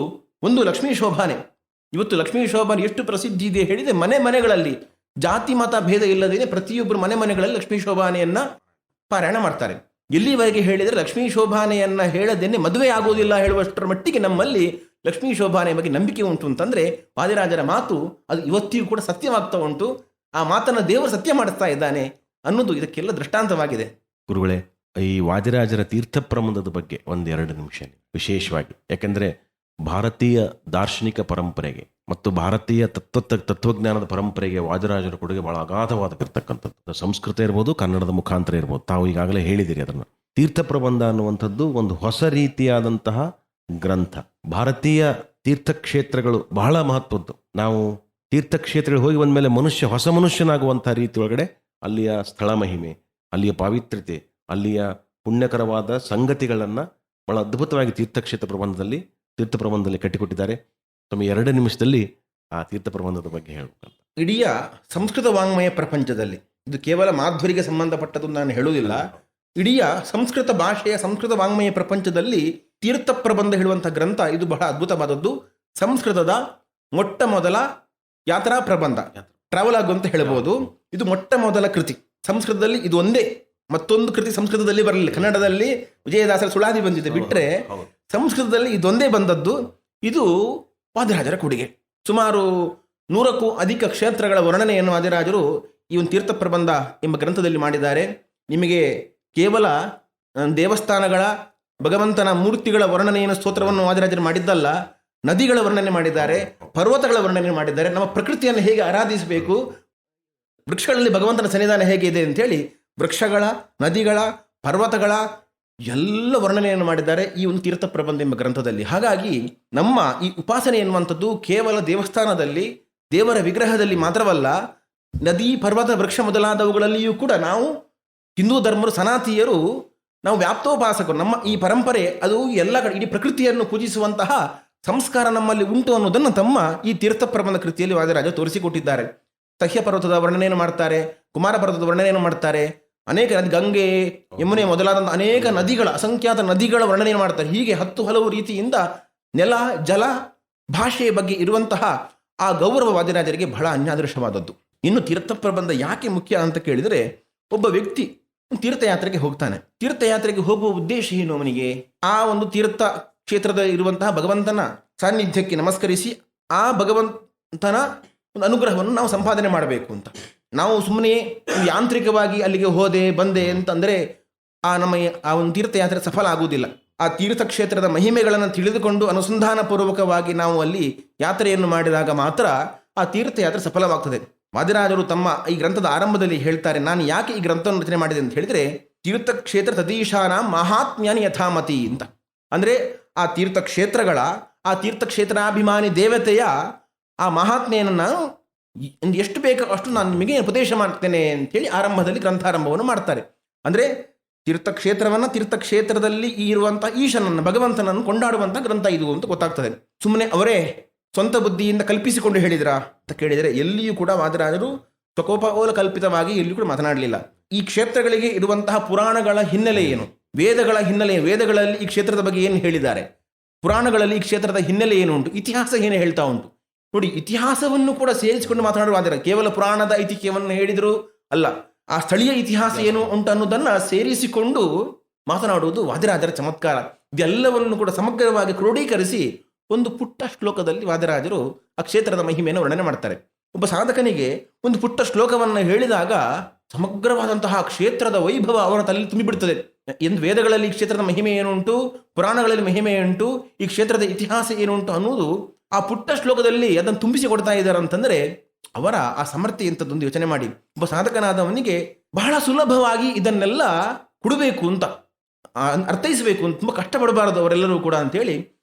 ಲಕ್ಷ್ಮೀ ಶೋಭಾನೆ ಎಷ್ಟು ಪ್ರಸಿದ್ಧಿ ಇದೆ ಹೇಳಿದೆ, ಮನೆಗಳಲ್ಲಿ ಜಾತಿ ಮತ ಭೇದ ಇಲ್ಲದೇನೆ ಪ್ರತಿಯೊಬ್ಬರು ಮನೆಗಳಲ್ಲಿ ಲಕ್ಷ್ಮೀ ಶೋಭಾನೆಯನ್ನ ಪಾರಾಯಣ ಮಾಡ್ತಾರೆ. ಎಲ್ಲಿವರೆಗೆ ಹೇಳಿದರೆ ಲಕ್ಷ್ಮೀ ಶೋಭಾನೆಯನ್ನ ಹೇಳದೇನೆ ಮದುವೆ ಆಗೋದಿಲ್ಲ ಹೇಳುವಷ್ಟರ ಮಟ್ಟಿಗೆ ನಮ್ಮಲ್ಲಿ ಲಕ್ಷ್ಮೀ ಶೋಭಾನೆ ಬಗ್ಗೆ ನಂಬಿಕೆ ಉಂಟು ಅಂತಂದ್ರೆ ವಾದಿರಾಜರ ಮಾತು ಅದು ಇವತ್ತಿಗೂ ಕೂಡ ಸತ್ಯವಾಗ್ತಾ ಉಂಟು. ಆ ಮಾತನ್ನ ದೇವರು ಸತ್ಯ ಮಾಡಿಸ್ತಾ ಇದ್ದಾನೆ ಅನ್ನೋದು ಇದಕ್ಕೆಲ್ಲ ದೃಷ್ಟಾಂತವಾಗಿದೆ. ಗುರುಗಳೇ, ಈ ವಾದಿರಾಜರ ತೀರ್ಥ ಪ್ರಬಂಧದ ಬಗ್ಗೆ 1-2 ನಿಮಿಷ ವಿಶೇಷವಾಗಿ, ಯಾಕೆಂದರೆ ಭಾರತೀಯ ದಾರ್ಶನಿಕ ಪರಂಪರೆಗೆ ಮತ್ತು ಭಾರತೀಯ ತತ್ವಜ್ಞಾನದ ಪರಂಪರೆಗೆ ವಾದಿರಾಜರ ಕೊಡುಗೆ ಬಹಳ ಅಗಾಧವಾದಕ್ಕಿರ್ತಕ್ಕಂಥದ್ದು. ಸಂಸ್ಕೃತ ಇರ್ಬೋದು, ಕನ್ನಡದ ಮುಖಾಂತರ ಇರ್ಬೋದು. ತಾವು ಈಗಾಗಲೇ ಹೇಳಿದಿರಿ ಅದನ್ನು. ತೀರ್ಥ ಪ್ರಬಂಧ ಅನ್ನುವಂಥದ್ದು ಒಂದು ಹೊಸ ರೀತಿಯಾದಂತಹ ಗ್ರಂಥ. ಭಾರತೀಯ ತೀರ್ಥಕ್ಷೇತ್ರಗಳು ಬಹಳ ಮಹತ್ವದ್ದು. ನಾವು ತೀರ್ಥಕ್ಷೇತ್ರಗಳು ಹೋಗಿ ಬಂದ ಮೇಲೆ ಹೊಸ ಮನುಷ್ಯನಾಗುವಂಥ ರೀತಿ ಒಳಗಡೆ ಅಲ್ಲಿಯ ಸ್ಥಳ ಮಹಿಮೆ, ಅಲ್ಲಿಯ ಪಾವಿತ್ರ್ಯತೆ, ಅಲ್ಲಿಯ ಪುಣ್ಯಕರವಾದ ಸಂಗತಿಗಳನ್ನು ಬಹಳ ಅದ್ಭುತವಾಗಿ ತೀರ್ಥ ಪ್ರಬಂಧದಲ್ಲಿ ಕಟ್ಟಿಕೊಟ್ಟಿದ್ದಾರೆ. ತಮ್ಮ 2 ನಿಮಿಷದಲ್ಲಿ ಆ ತೀರ್ಥ ಪ್ರಬಂಧದ ಬಗ್ಗೆ ಹೇಳಬೇಕಂತ. ಇಡೀ ಸಂಸ್ಕೃತ ವಾಂಗ್ಮಯ ಪ್ರಪಂಚದಲ್ಲಿ, ಇದು ಕೇವಲ ಮಾಧ್ವರಿಗೆ ಸಂಬಂಧಪಟ್ಟದ್ದು ನಾನು ಹೇಳುವುದಿಲ್ಲ, ಇಡೀ ಸಂಸ್ಕೃತ ಭಾಷೆಯ ಸಂಸ್ಕೃತ ವಾಂಗ್ಮಯ ಪ್ರಪಂಚದಲ್ಲಿ ತೀರ್ಥ ಪ್ರಬಂಧ ಹೇಳುವಂಥ ಗ್ರಂಥ ಇದು ಬಹಳ ಅದ್ಭುತವಾದದ್ದು. ಸಂಸ್ಕೃತದ ಮೊಟ್ಟ ಮೊದಲ ಯಾತ್ರಾ ಪ್ರಬಂಧ, ಟ್ರಾವಲಾಗ್ ಅಂತ ಹೇಳಬಹುದು. ಇದು ಮೊಟ್ಟ ಮೊದಲ ಕೃತಿ ಸಂಸ್ಕೃತದಲ್ಲಿ. ಇದು ಒಂದೇ, ಮತ್ತೊಂದು ಕೃತಿ ಸಂಸ್ಕೃತದಲ್ಲಿ ಬರಲಿಲ್ಲ. ಕನ್ನಡದಲ್ಲಿ ವಿಜಯದಾಸರ ಸುಳಾದಿ ಬಂದಿದೆ ಬಿಟ್ಟರೆ ಸಂಸ್ಕೃತದಲ್ಲಿ ಇದೊಂದೇ ಬಂದದ್ದು. ಇದು ವಾದಿರಾಜರ ಕೊಡುಗೆ. ಸುಮಾರು 100ಕ್ಕೂ ಅಧಿಕ ಕ್ಷೇತ್ರಗಳ ವರ್ಣನೆಯನ್ನು ವಾದಿರಾಜರು ಈ ಒಂದು ತೀರ್ಥ ಪ್ರಬಂಧ ಎಂಬ ಗ್ರಂಥದಲ್ಲಿ ಮಾಡಿದ್ದಾರೆ. ನಿಮಗೆ ಕೇವಲ ದೇವಸ್ಥಾನಗಳ, ಭಗವಂತನ ಮೂರ್ತಿಗಳ ವರ್ಣನೆಯನ್ನು, ಸ್ತೋತ್ರವನ್ನು ವಾದಿರಾಜರು ಮಾಡಿದ್ದಲ್ಲ, ನದಿಗಳ ವರ್ಣನೆ ಮಾಡಿದ್ದಾರೆ, ಪರ್ವತಗಳ ವರ್ಣನೆ ಮಾಡಿದ್ದಾರೆ, ನಮ್ಮ ಪ್ರಕೃತಿಯನ್ನು ಹೇಗೆ ಆರಾಧಿಸಬೇಕು, ವೃಕ್ಷಗಳಲ್ಲಿ ಭಗವಂತನ ಸನ್ನಿಧಾನ ಹೇಗೆ ಇದೆ ಅಂತೇಳಿ ವೃಕ್ಷಗಳ, ನದಿಗಳ, ಪರ್ವತಗಳ ಎಲ್ಲ ವರ್ಣನೆಯನ್ನು ಮಾಡಿದ್ದಾರೆ ಈ ಒಂದು ತೀರ್ಥ ಪ್ರಬಂಧ ಎಂಬ ಗ್ರಂಥದಲ್ಲಿ. ಹಾಗಾಗಿ ನಮ್ಮ ಈ ಉಪಾಸನೆ ಎನ್ನುವಂಥದ್ದು ಕೇವಲ ದೇವಸ್ಥಾನದಲ್ಲಿ, ದೇವರ ವಿಗ್ರಹದಲ್ಲಿ ಮಾತ್ರವಲ್ಲ, ನದಿ, ಪರ್ವತ, ವೃಕ್ಷ ಮೊದಲಾದವುಗಳಲ್ಲಿಯೂ ಕೂಡ ನಾವು ಹಿಂದೂ ಧರ್ಮರು, ಸನಾತೀಯರು, ನಾವು ವ್ಯಾಪ್ತೋಪಾಸಕರು. ನಮ್ಮ ಈ ಪರಂಪರೆ ಅದು ಎಲ್ಲ ಕಡೆ ಇಡೀ ಪ್ರಕೃತಿಯನ್ನು ಪೂಜಿಸುವಂತಹ ಸಂಸ್ಕಾರ ನಮ್ಮಲ್ಲಿ ಉಂಟು ಅನ್ನೋದನ್ನು ತಮ್ಮ ಈ ತೀರ್ಥ ಪ್ರಬಂಧ ಕೃತಿಯಲ್ಲಿ ವಾದಿರಾಜ ತೋರಿಸಿಕೊಟ್ಟಿದ್ದಾರೆ. ಸಹ್ಯ ಪರ್ವತದ ವರ್ಣನೆಯನ್ನು ಮಾಡ್ತಾರೆ, ಕುಮಾರ ಪರ್ವತದ ವರ್ಣನೆಯನ್ನು ಮಾಡ್ತಾರೆ, ಅನೇಕ ಗಂಗೆ, ಯಮುನೆ ಮೊದಲಾದ ಅನೇಕ ನದಿಗಳ, ಅಸಂಖ್ಯಾತ ನದಿಗಳ ವರ್ಣನೆಯನ್ನು ಮಾಡ್ತಾರೆ. ಹೀಗೆ 10 ಹಲವು ರೀತಿಯಿಂದ ನೆಲ, ಜಲ, ಭಾಷೆಯ ಬಗ್ಗೆ ಇರುವಂತಹ ಆ ಗೌರವ ವಾದಿರಾಜರಿಗೆ ಬಹಳ ಅನ್ಯಾದೃಶವಾದದ್ದು. ಇನ್ನು ತೀರ್ಥ ಪ್ರಬಂಧ ಯಾಕೆ ಮುಖ್ಯ ಅಂತ ಕೇಳಿದರೆ, ಒಬ್ಬ ವ್ಯಕ್ತಿ ತೀರ್ಥಯಾತ್ರೆಗೆ ಹೋಗ್ತಾನೆ. ತೀರ್ಥಯಾತ್ರೆಗೆ ಹೋಗುವ ಉದ್ದೇಶ ಏನು ಅವನಿಗೆ? ಆ ಒಂದು ತೀರ್ಥ ಕ್ಷೇತ್ರದ ಇರುವಂತಹ ಭಗವಂತನ ಸಾನ್ನಿಧ್ಯಕ್ಕೆ ನಮಸ್ಕರಿಸಿ ಆ ಭಗವಂತನ ಒಂದು ಅನುಗ್ರಹವನ್ನು ನಾವು ಸಂಪಾದನೆ ಮಾಡಬೇಕು ಅಂತ. ನಾವು ಸುಮ್ಮನೆ ಯಾಂತ್ರಿಕವಾಗಿ ಅಲ್ಲಿಗೆ ಹೋದೆ ಬಂದೆ ಅಂತಂದರೆ ನಮ್ಮ ಆ ಒಂದು ತೀರ್ಥಯಾತ್ರೆ ಸಫಲ ಆಗುವುದಿಲ್ಲ. ಆ ತೀರ್ಥಕ್ಷೇತ್ರದ ಮಹಿಮೆಗಳನ್ನು ತಿಳಿದುಕೊಂಡು ಅನುಸಂಧಾನಪೂರ್ವಕವಾಗಿ ನಾವು ಅಲ್ಲಿ ಯಾತ್ರೆಯನ್ನು ಮಾಡಿದಾಗ ಮಾತ್ರ ಆ ತೀರ್ಥಯಾತ್ರೆ ಸಫಲವಾಗ್ತದೆ. ವಾದಿರಾಜರು ತಮ್ಮ ಈ ಗ್ರಂಥದ ಆರಂಭದಲ್ಲಿ ಹೇಳ್ತಾರೆ, ನಾನು ಯಾಕೆ ಈ ಗ್ರಂಥವನ್ನು ರಚನೆ ಮಾಡಿದೆ ಅಂತ ಹೇಳಿದರೆ, ತೀರ್ಥಕ್ಷೇತ್ರ ತದೀಶಾನ ಮಹಾತ್ಮ್ಯಾನಿ ಯಥಾಮತಿ ಅಂತ. ಅಂದರೆ ಆ ತೀರ್ಥಕ್ಷೇತ್ರಗಳ, ಆ ತೀರ್ಥಕ್ಷೇತ್ರಾಭಿಮಾನಿ ದೇವತೆಯ ಆ ಮಹಾತ್ಮೆಯನ್ನು ನಾನು ಎಷ್ಟು ಬೇಕೋ ಅಷ್ಟು ನಾನು ನಿಮಗೆ ಉಪದೇಶ ಮಾಡ್ತೇನೆ ಅಂತೇಳಿ ಆರಂಭದಲ್ಲಿ ಗ್ರಂಥಾರಂಭವನ್ನು ಮಾಡ್ತಾರೆ. ಅಂದರೆ ತೀರ್ಥಕ್ಷೇತ್ರವನ್ನು, ತೀರ್ಥಕ್ಷೇತ್ರದಲ್ಲಿ ಇರುವಂಥ ಈಶನನ್ನು, ಭಗವಂತನನ್ನು ಕೊಂಡಾಡುವಂಥ ಗ್ರಂಥ ಇದು ಅಂತ ಗೊತ್ತಾಗ್ತದೆ. ಸುಮ್ಮನೆ ಅವರೇ ಸ್ವಂತ ಬುದ್ಧಿಯಿಂದ ಕಲ್ಪಿಸಿಕೊಂಡು ಹೇಳಿದ್ರಾ ಅಂತ ಕೇಳಿದರೆ ಎಲ್ಲಿಯೂ ಕೂಡ ವಾದಿರಾಜರು ಸ್ವಕೋಪೋಲ ಕಲ್ಪಿತವಾಗಿ ಎಲ್ಲಿಯೂ ಕೂಡ ಮಾತನಾಡಲಿಲ್ಲ. ಈ ಕ್ಷೇತ್ರಗಳಿಗೆ ಇರುವಂತಹ ಪುರಾಣಗಳ ಹಿನ್ನೆಲೆ ಏನು, ವೇದಗಳ ಹಿನ್ನೆಲೆ, ವೇದಗಳಲ್ಲಿ ಈ ಕ್ಷೇತ್ರದ ಬಗ್ಗೆ ಏನು ಹೇಳಿದ್ದಾರೆ, ಪುರಾಣಗಳಲ್ಲಿ ಈ ಕ್ಷೇತ್ರದ ಹಿನ್ನೆಲೆ ಏನು ಉಂಟು, ಇತಿಹಾಸ ಏನು ಹೇಳ್ತಾ ಉಂಟು ನೋಡಿ. ಇತಿಹಾಸವನ್ನು ಕೂಡ ಸೇರಿಸಿಕೊಂಡು ಮಾತನಾಡುವ ವಾದಿರಾಜ ಕೇವಲ ಪುರಾಣದ ಐತಿಹ್ಯವನ್ನು ಹೇಳಿದರು ಅಲ್ಲ, ಆ ಸ್ಥಳೀಯ ಇತಿಹಾಸ ಏನು ಉಂಟು ಅನ್ನೋದನ್ನು ಸೇರಿಸಿಕೊಂಡು ಮಾತನಾಡುವುದು ವಾದಿರಾಜರ ಚಮತ್ಕಾರ. ಇದೆಲ್ಲವನ್ನು ಕೂಡ ಸಮಗ್ರವಾಗಿ ಕ್ರೋಢೀಕರಿಸಿ ಒಂದು ಪುಟ್ಟ ಶ್ಲೋಕದಲ್ಲಿ ವಾದಿರಾಜರು ಆ ಕ್ಷೇತ್ರದ ಮಹಿಮೆಯನ್ನು ವರ್ಣನೆ ಮಾಡ್ತಾರೆ. ಒಬ್ಬ ಸಾಧಕನಿಗೆ ಒಂದು ಪುಟ್ಟ ಶ್ಲೋಕವನ್ನು ಹೇಳಿದಾಗ ಸಮಗ್ರವಾದಂತಹ ಕ್ಷೇತ್ರದ ವೈಭವ ಅವರ ತಲೆಯಲ್ಲಿ ತುಂಬಿಬಿಡ್ತದೆ. ಎಂದು ವೇದಗಳಲ್ಲಿ ಈ ಕ್ಷೇತ್ರದ ಮಹಿಮೆ ಏನುಂಟು, ಪುರಾಣಗಳಲ್ಲಿ ಮಹಿಮೆ ಉಂಟು, ಈ ಕ್ಷೇತ್ರದ ಇತಿಹಾಸ ಏನುಂಟು ಅನ್ನೋದು ಆ ಪುಟ್ಟ ಶ್ಲೋಕದಲ್ಲಿ ಅದನ್ನು ತುಂಬಿಸಿ ಕೊಡ್ತಾ ಇದ್ದಾರೆ ಅಂತಂದರೆ ಅವರ ಆ ಸಮರ್ಥ್ಯ ಇಂಥದ್ದೊಂದು ಯೋಚನೆ ಮಾಡಿ. ಒಬ್ಬ ಸಾಧಕನಾದವನಿಗೆ ಬಹಳ ಸುಲಭವಾಗಿ ಇದನ್ನೆಲ್ಲ ಕೊಡಬೇಕು ಅಂತ, ಅರ್ಥೈಸಬೇಕು ಅಂತ ತುಂಬ ಕಷ್ಟಪಡಬಾರದು ಅವರೆಲ್ಲರೂ ಕೂಡ ಅಂತೇಳಿ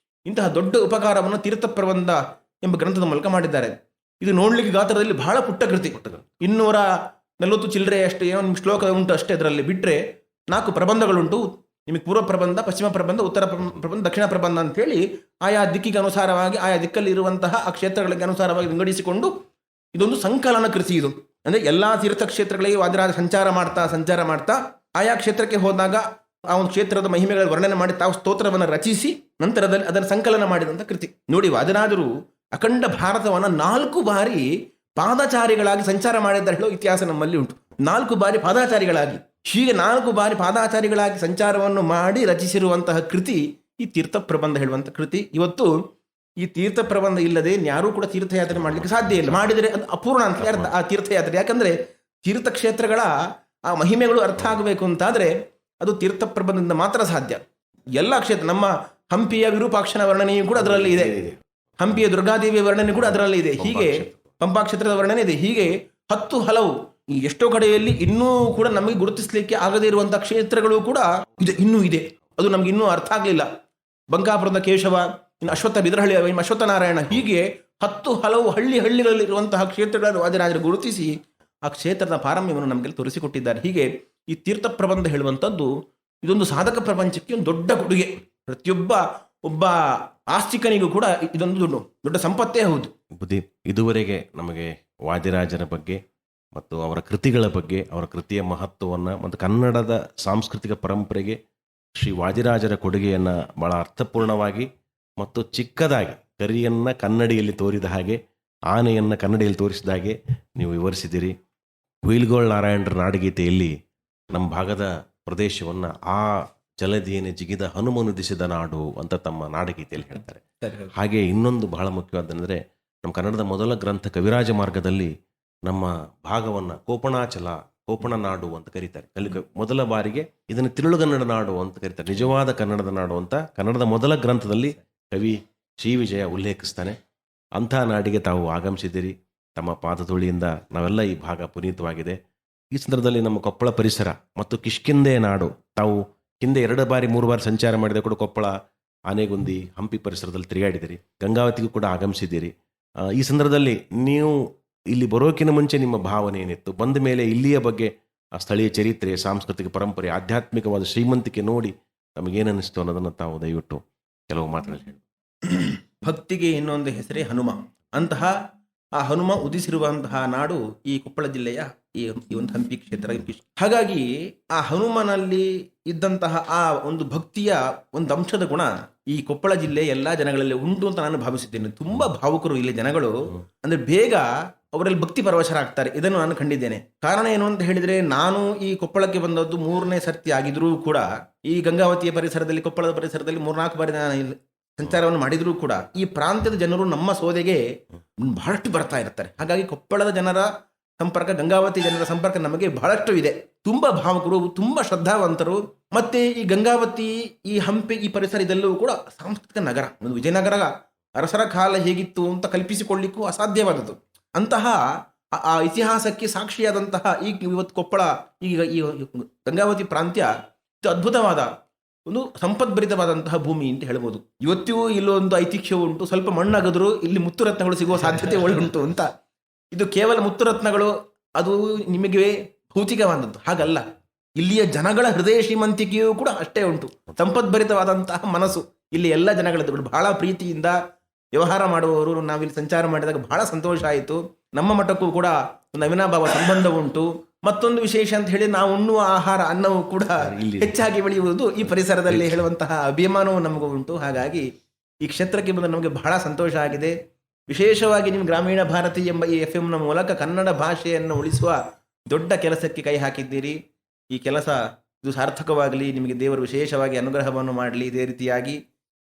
ಇಂತಹ ದೊಡ್ಡ ಉಪಕಾರವನ್ನು ತೀರ್ಥ ಪ್ರಬಂಧ ಎಂಬ ಗ್ರಂಥದ ಮೂಲಕ ಮಾಡಿದ್ದಾರೆ. ಇದು ನೋಡ್ಲಿಕ್ಕೆ ಗಾತ್ರದಲ್ಲಿ ಬಹಳ ಪುಟ್ಟ ಕೃತಿ, 240 ಚಿಲ್ಲರೆ ಅಷ್ಟೇ ಏನೋ ನಿಮ್ಮ ಶ್ಲೋಕ ಉಂಟು ಅಷ್ಟೇ. ಅದರಲ್ಲಿ ಬಿಟ್ಟರೆ 4 ಪ್ರಬಂಧಗಳುಂಟು. ನಿಮಗೆ ಪೂರ್ವ ಪ್ರಬಂಧ, ಪಶ್ಚಿಮ ಪ್ರಬಂಧ, ಉತ್ತರ ಪ್ರಬಂಧ, ದಕ್ಷಿಣ ಪ್ರಬಂಧ ಅಂತೇಳಿ ಆಯಾ ದಿಕ್ಕಿಗೆ ಅನುಸಾರವಾಗಿ ಆಯಾ ದಿಕ್ಕಲ್ಲಿ ಇರುವಂತಹ ಆ ಕ್ಷೇತ್ರಗಳಿಗೆ ಅನುಸಾರವಾಗಿ ವಿಂಗಡಿಸಿಕೊಂಡು ಇದೊಂದು ಸಂಕಲನ ಕೃತಿ. ಇದು ಅಂದರೆ ಎಲ್ಲ ತೀರ್ಥಕ್ಷೇತ್ರಗಳಿಗೆ ವಾದಿರಾಜ ಸಂಚಾರ ಮಾಡ್ತಾ ಆಯಾ ಕ್ಷೇತ್ರಕ್ಕೆ ಹೋದಾಗ ಆ ಒಂದು ಕ್ಷೇತ್ರದ ಮಹಿಮೆಗಳ ವರ್ಣನೆ ಮಾಡಿ ತಾವು ಸ್ತೋತ್ರವನ್ನು ರಚಿಸಿ ನಂತರದಲ್ಲಿ ಅದನ್ನು ಸಂಕಲನ ಮಾಡಿದಂಥ ಕೃತಿ. ನೋಡಿ, ವಾದಿರಾಜರು ಅಖಂಡ ಭಾರತವನ್ನು 4 ಬಾರಿ ಪಾದಚಾರಿಗಳಾಗಿ ಸಂಚಾರ ಮಾಡಿದ್ದಾರೆ ಹೇಳೋ ಇತಿಹಾಸ ನಮ್ಮಲ್ಲಿ ಉಂಟು. 4 ಬಾರಿ ಪಾದಾಚಾರಿಗಳಾಗಿ, ಹೀಗೆ 4 ಬಾರಿ ಪಾದಾಚಾರಿಗಳಾಗಿ ಸಂಚಾರವನ್ನು ಮಾಡಿ ರಚಿಸಿರುವಂತಹ ಕೃತಿ ಈ ತೀರ್ಥ ಪ್ರಬಂಧ ಹೇಳುವಂಥ ಕೃತಿ. ಇವತ್ತು ಈ ತೀರ್ಥ ಪ್ರಬಂಧ ಇಲ್ಲದೆ ಯಾರೂ ಕೂಡ ತೀರ್ಥಯಾತ್ರೆ ಮಾಡಲಿಕ್ಕೆ ಸಾಧ್ಯ ಇಲ್ಲ. ಮಾಡಿದರೆ ಅದು ಅಪೂರ್ಣ ಅಂತ ಅರ್ಥ ಆ ತೀರ್ಥಯಾತ್ರೆ. ಯಾಕಂದರೆ ತೀರ್ಥಕ್ಷೇತ್ರಗಳ ಆ ಮಹಿಮೆಗಳು ಅರ್ಥ ಆಗಬೇಕು ಅಂತಾದರೆ ಅದು ತೀರ್ಥ ಪ್ರಬಂಧದಿಂದ ಮಾತ್ರ ಸಾಧ್ಯ. ಎಲ್ಲ ಕ್ಷೇತ್ರ, ನಮ್ಮ ಹಂಪಿಯ ವಿರೂಪಾಕ್ಷನ ವರ್ಣನೆಯೂ ಕೂಡ ಅದರಲ್ಲಿ ಇದೆ, ಹಂಪಿಯ ದುರ್ಗಾದೇವಿಯ ವರ್ಣನೆ ಕೂಡ ಅದರಲ್ಲಿ ಇದೆ, ಹೀಗೆ ಪಂಪಾ ಕ್ಷೇತ್ರದ ವರ್ಣನೆ ಇದೆ. ಹೀಗೆ 10 ಹಲವು ಈ ಎಷ್ಟೋ ಕಡೆಯಲ್ಲಿ ಇನ್ನೂ ಕೂಡ ನಮಗೆ ಗುರುತಿಸಲಿಕ್ಕೆ ಆಗದೇ ಇರುವಂತಹ ಕ್ಷೇತ್ರಗಳು ಕೂಡ ಇನ್ನೂ ಇದೆ. ಅದು ನಮ್ಗೆ ಇನ್ನೂ ಅರ್ಥ ಆಗಲಿಲ್ಲ. ಬಂಕಾಪುರದ ಕೇಶವ, ಇನ್ನು ಬಿದರಹಳ್ಳಿ, ಅಶ್ವತ್ಥನಾರಾಯಣ, ಹೀಗೆ 10 ಹಲವು ಹಳ್ಳಿಗಳಲ್ಲಿರುವಂತಹ ಕ್ಷೇತ್ರಗಳನ್ನು ವಾದಿರಾಜರು ಗುರುತಿಸಿ ಆ ಕ್ಷೇತ್ರದ ಪಾರಮ್ಯವನ್ನು ನಮಗೆ ತೋರಿಸಿಕೊಟ್ಟಿದ್ದಾರೆ. ಹೀಗೆ ಈ ತೀರ್ಥ ಪ್ರಬಂಧ ಹೇಳುವಂಥದ್ದು ಇದೊಂದು ಸಾಧಕ ಪ್ರಪಂಚಕ್ಕೆ ಒಂದು ದೊಡ್ಡ ಕೊಡುಗೆ. ಒಬ್ಬ ಆಸ್ತಿಕನಿಗೂ ಕೂಡ ಇದೊಂದು ದೊಡ್ಡ ಸಂಪತ್ತೇ ಹೌದು. ಇದುವರೆಗೆ ನಮಗೆ ವಾದಿರಾಜರ ಬಗ್ಗೆ ಮತ್ತು ಅವರ ಕೃತಿಗಳ ಬಗ್ಗೆ, ಅವರ ಕೃತಿಯ ಮಹತ್ವವನ್ನು ಮತ್ತು ಕನ್ನಡದ ಸಾಂಸ್ಕೃತಿಕ ಪರಂಪರೆಗೆ ಶ್ರೀ ವಾದಿರಾಜರ ಕೊಡುಗೆಯನ್ನು ಬಹಳ ಅರ್ಥಪೂರ್ಣವಾಗಿ ಮತ್ತು ಚಿಕ್ಕದಾಗಿ, ಕರಿಯನ್ನು ಕನ್ನಡಿಯಲ್ಲಿ ತೋರಿದ ಹಾಗೆ, ಆನೆಯನ್ನು ಕನ್ನಡಿಯಲ್ಲಿ ತೋರಿಸಿದ ಹಾಗೆ ನೀವು ವಿವರಿಸಿದ್ದೀರಿ. ಹುಯಿಲ್ಗೋಳ್ ನಾರಾಯಣರ ನಾಡಗೀತೆಯಲ್ಲಿ ನಮ್ಮ ಭಾಗದ ಪ್ರದೇಶವನ್ನು ಆ ಜಲಧಿಯನ್ನು ಜಿಗಿದ ಹನುಮನುದಿಸಿದ ನಾಡು ಅಂತ ತಮ್ಮ ನಾಡಗೀತೆಯಲ್ಲಿ ಹೇಳ್ತಾರೆ. ಹಾಗೆ ಇನ್ನೊಂದು ಬಹಳ ಮುಖ್ಯವಾದಂದರೆ ನಮ್ಮ ಕನ್ನಡದ ಮೊದಲ ಗ್ರಂಥ ಕವಿರಾಜ ಮಾರ್ಗದಲ್ಲಿ ನಮ್ಮ ಭಾಗವನ್ನು ಕೋಪಣ ನಾಡು ಅಂತ ಕರೀತಾರೆ. ಮೊದಲ ಬಾರಿಗೆ ಇದನ್ನು ತಿರುಳುಗನ್ನಡ ನಾಡು ಅಂತ ಕರೀತಾರೆ, ನಿಜವಾದ ಕನ್ನಡದ ನಾಡು ಅಂತ ಕನ್ನಡದ ಮೊದಲ ಗ್ರಂಥದಲ್ಲಿ ಕವಿ ಶ್ರೀ ವಿಜಯ ಉಲ್ಲೇಖಿಸ್ತಾನೆ. ಅಂಥ ನಾಡಿಗೆ ತಾವು ಆಗಮಿಸಿದ್ದೀರಿ. ತಮ್ಮ ಪಾದಧೂಳಿಯಿಂದ ನಾವೆಲ್ಲ ಈ ಭಾಗ ಪುನೀತವಾಗಿದೆ. ಈ ಸಂದರ್ಭದಲ್ಲಿ ನಮ್ಮ ಕೊಪ್ಪಳ ಪರಿಸರ ಮತ್ತು ಕಿಷ್ಕಿಂಧೆ ನಾಡು, ತಾವು ಹಿಂದೆ 2 ಬಾರಿ 3 ಬಾರಿ ಸಂಚಾರ ಮಾಡಿದ ಕೂಡ ಕೊಪ್ಪಳ, ಆನೆಗುಂದಿ, ಹಂಪಿ ಪರಿಸರದಲ್ಲಿ ತಿರುಗಾಡಿದಿರಿ. ಗಂಗಾವತಿಗೂ ಕೂಡ ಆಗಮಿಸಿದ್ದೀರಿ. ಈ ಸಂದರ್ಭದಲ್ಲಿ ನೀವು ಇಲ್ಲಿ ಬರೋಕ್ಕಿಂತ ಮುಂಚೆ ನಿಮ್ಮ ಭಾವನೆ ಏನಿತ್ತು, ಬಂದ ಮೇಲೆ ಇಲ್ಲಿಯ ಬಗ್ಗೆ ಆ ಸ್ಥಳೀಯ ಚರಿತ್ರೆ, ಸಾಂಸ್ಕೃತಿಕ ಪರಂಪರೆ, ಆಧ್ಯಾತ್ಮಿಕವಾದ ಶ್ರೀಮಂತಿಕೆ ನೋಡಿ ನಮಗೇನಿಸ್ತು ಅನ್ನೋದನ್ನು ತಾವು ದಯವಿಟ್ಟು ಕೆಲವು ಮಾತುಗಳಲ್ಲಿ ಹೇಳಿ. ಭಕ್ತಿಗೆ ಇನ್ನೊಂದು ಹೆಸರೇ ಹನುಮ. ಅಂತಹ ಆ ಹನುಮ ಉದಿಸಿರುವಂತಹ ನಾಡು ಈ ಕೊಪ್ಪಳ ಜಿಲ್ಲೆಯ ಈ ಒಂದು ಹಂಪಿ ಕ್ಷೇತ್ರ. ಹಾಗಾಗಿ ಆ ಹನುಮನಲ್ಲಿ ಇದ್ದಂತಹ ಆ ಒಂದು ಭಕ್ತಿಯ ಒಂದು ಅಂಶದ ಗುಣ ಈ ಕೊಪ್ಪಳ ಜಿಲ್ಲೆ ಎಲ್ಲಾ ಜನಗಳಲ್ಲಿ ಉಂಟು ಅಂತ ನಾನು ಭಾವಿಸಿದ್ದೇನೆ. ತುಂಬಾ ಭಾವುಕರು ಇಲ್ಲಿ ಜನಗಳು, ಅಂದ್ರೆ ಬೇಗ ಅವರಲ್ಲಿ ಭಕ್ತಿ ಪರವಶರಾಗ್ತಾರೆ. ಇದನ್ನು ನಾನು ಕಂಡಿದ್ದೇನೆ. ಕಾರಣ ಏನು ಅಂತ ಹೇಳಿದ್ರೆ, ನಾನು ಈ ಕೊಪ್ಪಳಕ್ಕೆ ಬಂದದ್ದು 3ನೇ ಸರ್ತಿ ಆಗಿದ್ರೂ ಕೂಡ ಈ ಗಂಗಾವತಿಯ ಪರಿಸರದಲ್ಲಿ, ಕೊಪ್ಪಳದ ಪರಿಸರದಲ್ಲಿ 3-4 ಬಾರಿ ನಾನು ಸಂಚಾರವನ್ನು ಮಾಡಿದ್ರೂ ಕೂಡ ಈ ಪ್ರಾಂತ್ಯದ ಜನರು ನಮ್ಮ ಸೋದೆಗೆ ಬಹಳಷ್ಟು ಬರ್ತಾ ಇರ್ತಾರೆ. ಹಾಗಾಗಿ ಕೊಪ್ಪಳದ ಜನರ ಸಂಪರ್ಕ, ಗಂಗಾವತಿ ಜನರ ಸಂಪರ್ಕ ನಮಗೆ ಬಹಳಷ್ಟು ಇದೆ. ತುಂಬಾ ಭಾವುಕರು, ತುಂಬಾ ಶ್ರದ್ಧಾವಂತರು. ಮತ್ತೆ ಈ ಗಂಗಾವತಿ, ಈ ಹಂಪಿ, ಈ ಪರಿಸರ ಇದೆಲ್ಲವೂ ಕೂಡ ಸಾಂಸ್ಕೃತಿಕ ನಗರ. ಒಂದು ವಿಜಯನಗರ ಅರಸರ ಕಾಲ ಹೇಗಿತ್ತು ಅಂತ ಕಲ್ಪಿಸಿಕೊಳ್ಳಿಕ್ಕೂ ಅಸಾಧ್ಯವಾದದ್ದು. ಅಂತಹ ಆ ಇತಿಹಾಸಕ್ಕೆ ಸಾಕ್ಷಿಯಾದಂತಹ ಇವತ್ತು ಕೊಪ್ಪಳ, ಈಗ ಈ ಗಂಗಾವತಿ ಪ್ರಾಂತ್ಯ ಅದ್ಭುತವಾದ ಒಂದು ಸಂಪದ್ಭರಿತವಾದಂತಹ ಭೂಮಿ ಅಂತ ಹೇಳ್ಬೋದು. ಇವತ್ತಿಗೂ ಇಲ್ಲೊಂದು ಐತಿಹ್ಯ ಉಂಟು, ಸ್ವಲ್ಪ ಮಣ್ಣಾಗದ್ರು ಇಲ್ಲಿ ಮುತ್ತುರತ್ನಗಳು ಸಿಗುವ ಸಾಧ್ಯತೆ ಉಂಟು ಅಂತ. ಇದು ಕೇವಲ ಮುತ್ತುರತ್ನಗಳು, ಅದು ನಿಮಗೆ ಭೌತಿಕವಾದದ್ದು ಹಾಗಲ್ಲ. ಇಲ್ಲಿಯ ಜನಗಳ ಹೃದಯ ಶ್ರೀಮಂತಿಕೆಯೂ ಕೂಡ ಅಷ್ಟೇ ಉಂಟು. ಸಂಪದ್ಭರಿತವಾದಂತಹ ಮನಸ್ಸು ಇಲ್ಲಿ ಎಲ್ಲ ಜನಗಳದ್ದು. ಬಹಳ ಪ್ರೀತಿಯಿಂದ ವ್ಯವಹಾರ ಮಾಡುವವರು ನಾವಿಲ್ಲಿ ಸಂಚಾರ ಮಾಡಿದಾಗ ಬಹಳ ಸಂತೋಷ ಆಯಿತು. ನಮ್ಮ ಮಠಕ್ಕೂ ಕೂಡ ಒಂದು ಅವಿನಾಭಾವ ಸಂಬಂಧ ಉಂಟು. ಮತ್ತೊಂದು ವಿಶೇಷ ಅಂತ ಹೇಳಿ, ನಾವು ಉಣ್ಣುವ ಆಹಾರ ಅನ್ನವೂ ಕೂಡ ಹೆಚ್ಚಾಗಿ ಬೆಳೆಯುವುದು ಈ ಪರಿಸರದಲ್ಲಿ ಹೇಳುವಂತಹ ಅಭಿಮಾನವೂ ನಮಗೂ ಉಂಟು. ಹಾಗಾಗಿ ಈ ಕ್ಷೇತ್ರಕ್ಕೆ ಬಂದು ನಮಗೆ ಬಹಳ ಸಂತೋಷ ಆಗಿದೆ. ವಿಶೇಷವಾಗಿ ನಿಮ್ಮ ಗ್ರಾಮೀಣ ಭಾರತಿ ಎಂಬ ಈ FM ಮೂಲಕ ಕನ್ನಡ ಭಾಷೆಯನ್ನು ಉಳಿಸುವ ದೊಡ್ಡ ಕೆಲಸಕ್ಕೆ ಕೈ ಹಾಕಿದ್ದೀರಿ. ಈ ಕೆಲಸ ಇದು ಸಾರ್ಥಕವಾಗಲಿ, ನಿಮಗೆ ದೇವರು ವಿಶೇಷವಾಗಿ ಅನುಗ್ರಹವನ್ನು ಮಾಡಲಿ. ಇದೇ ರೀತಿಯಾಗಿ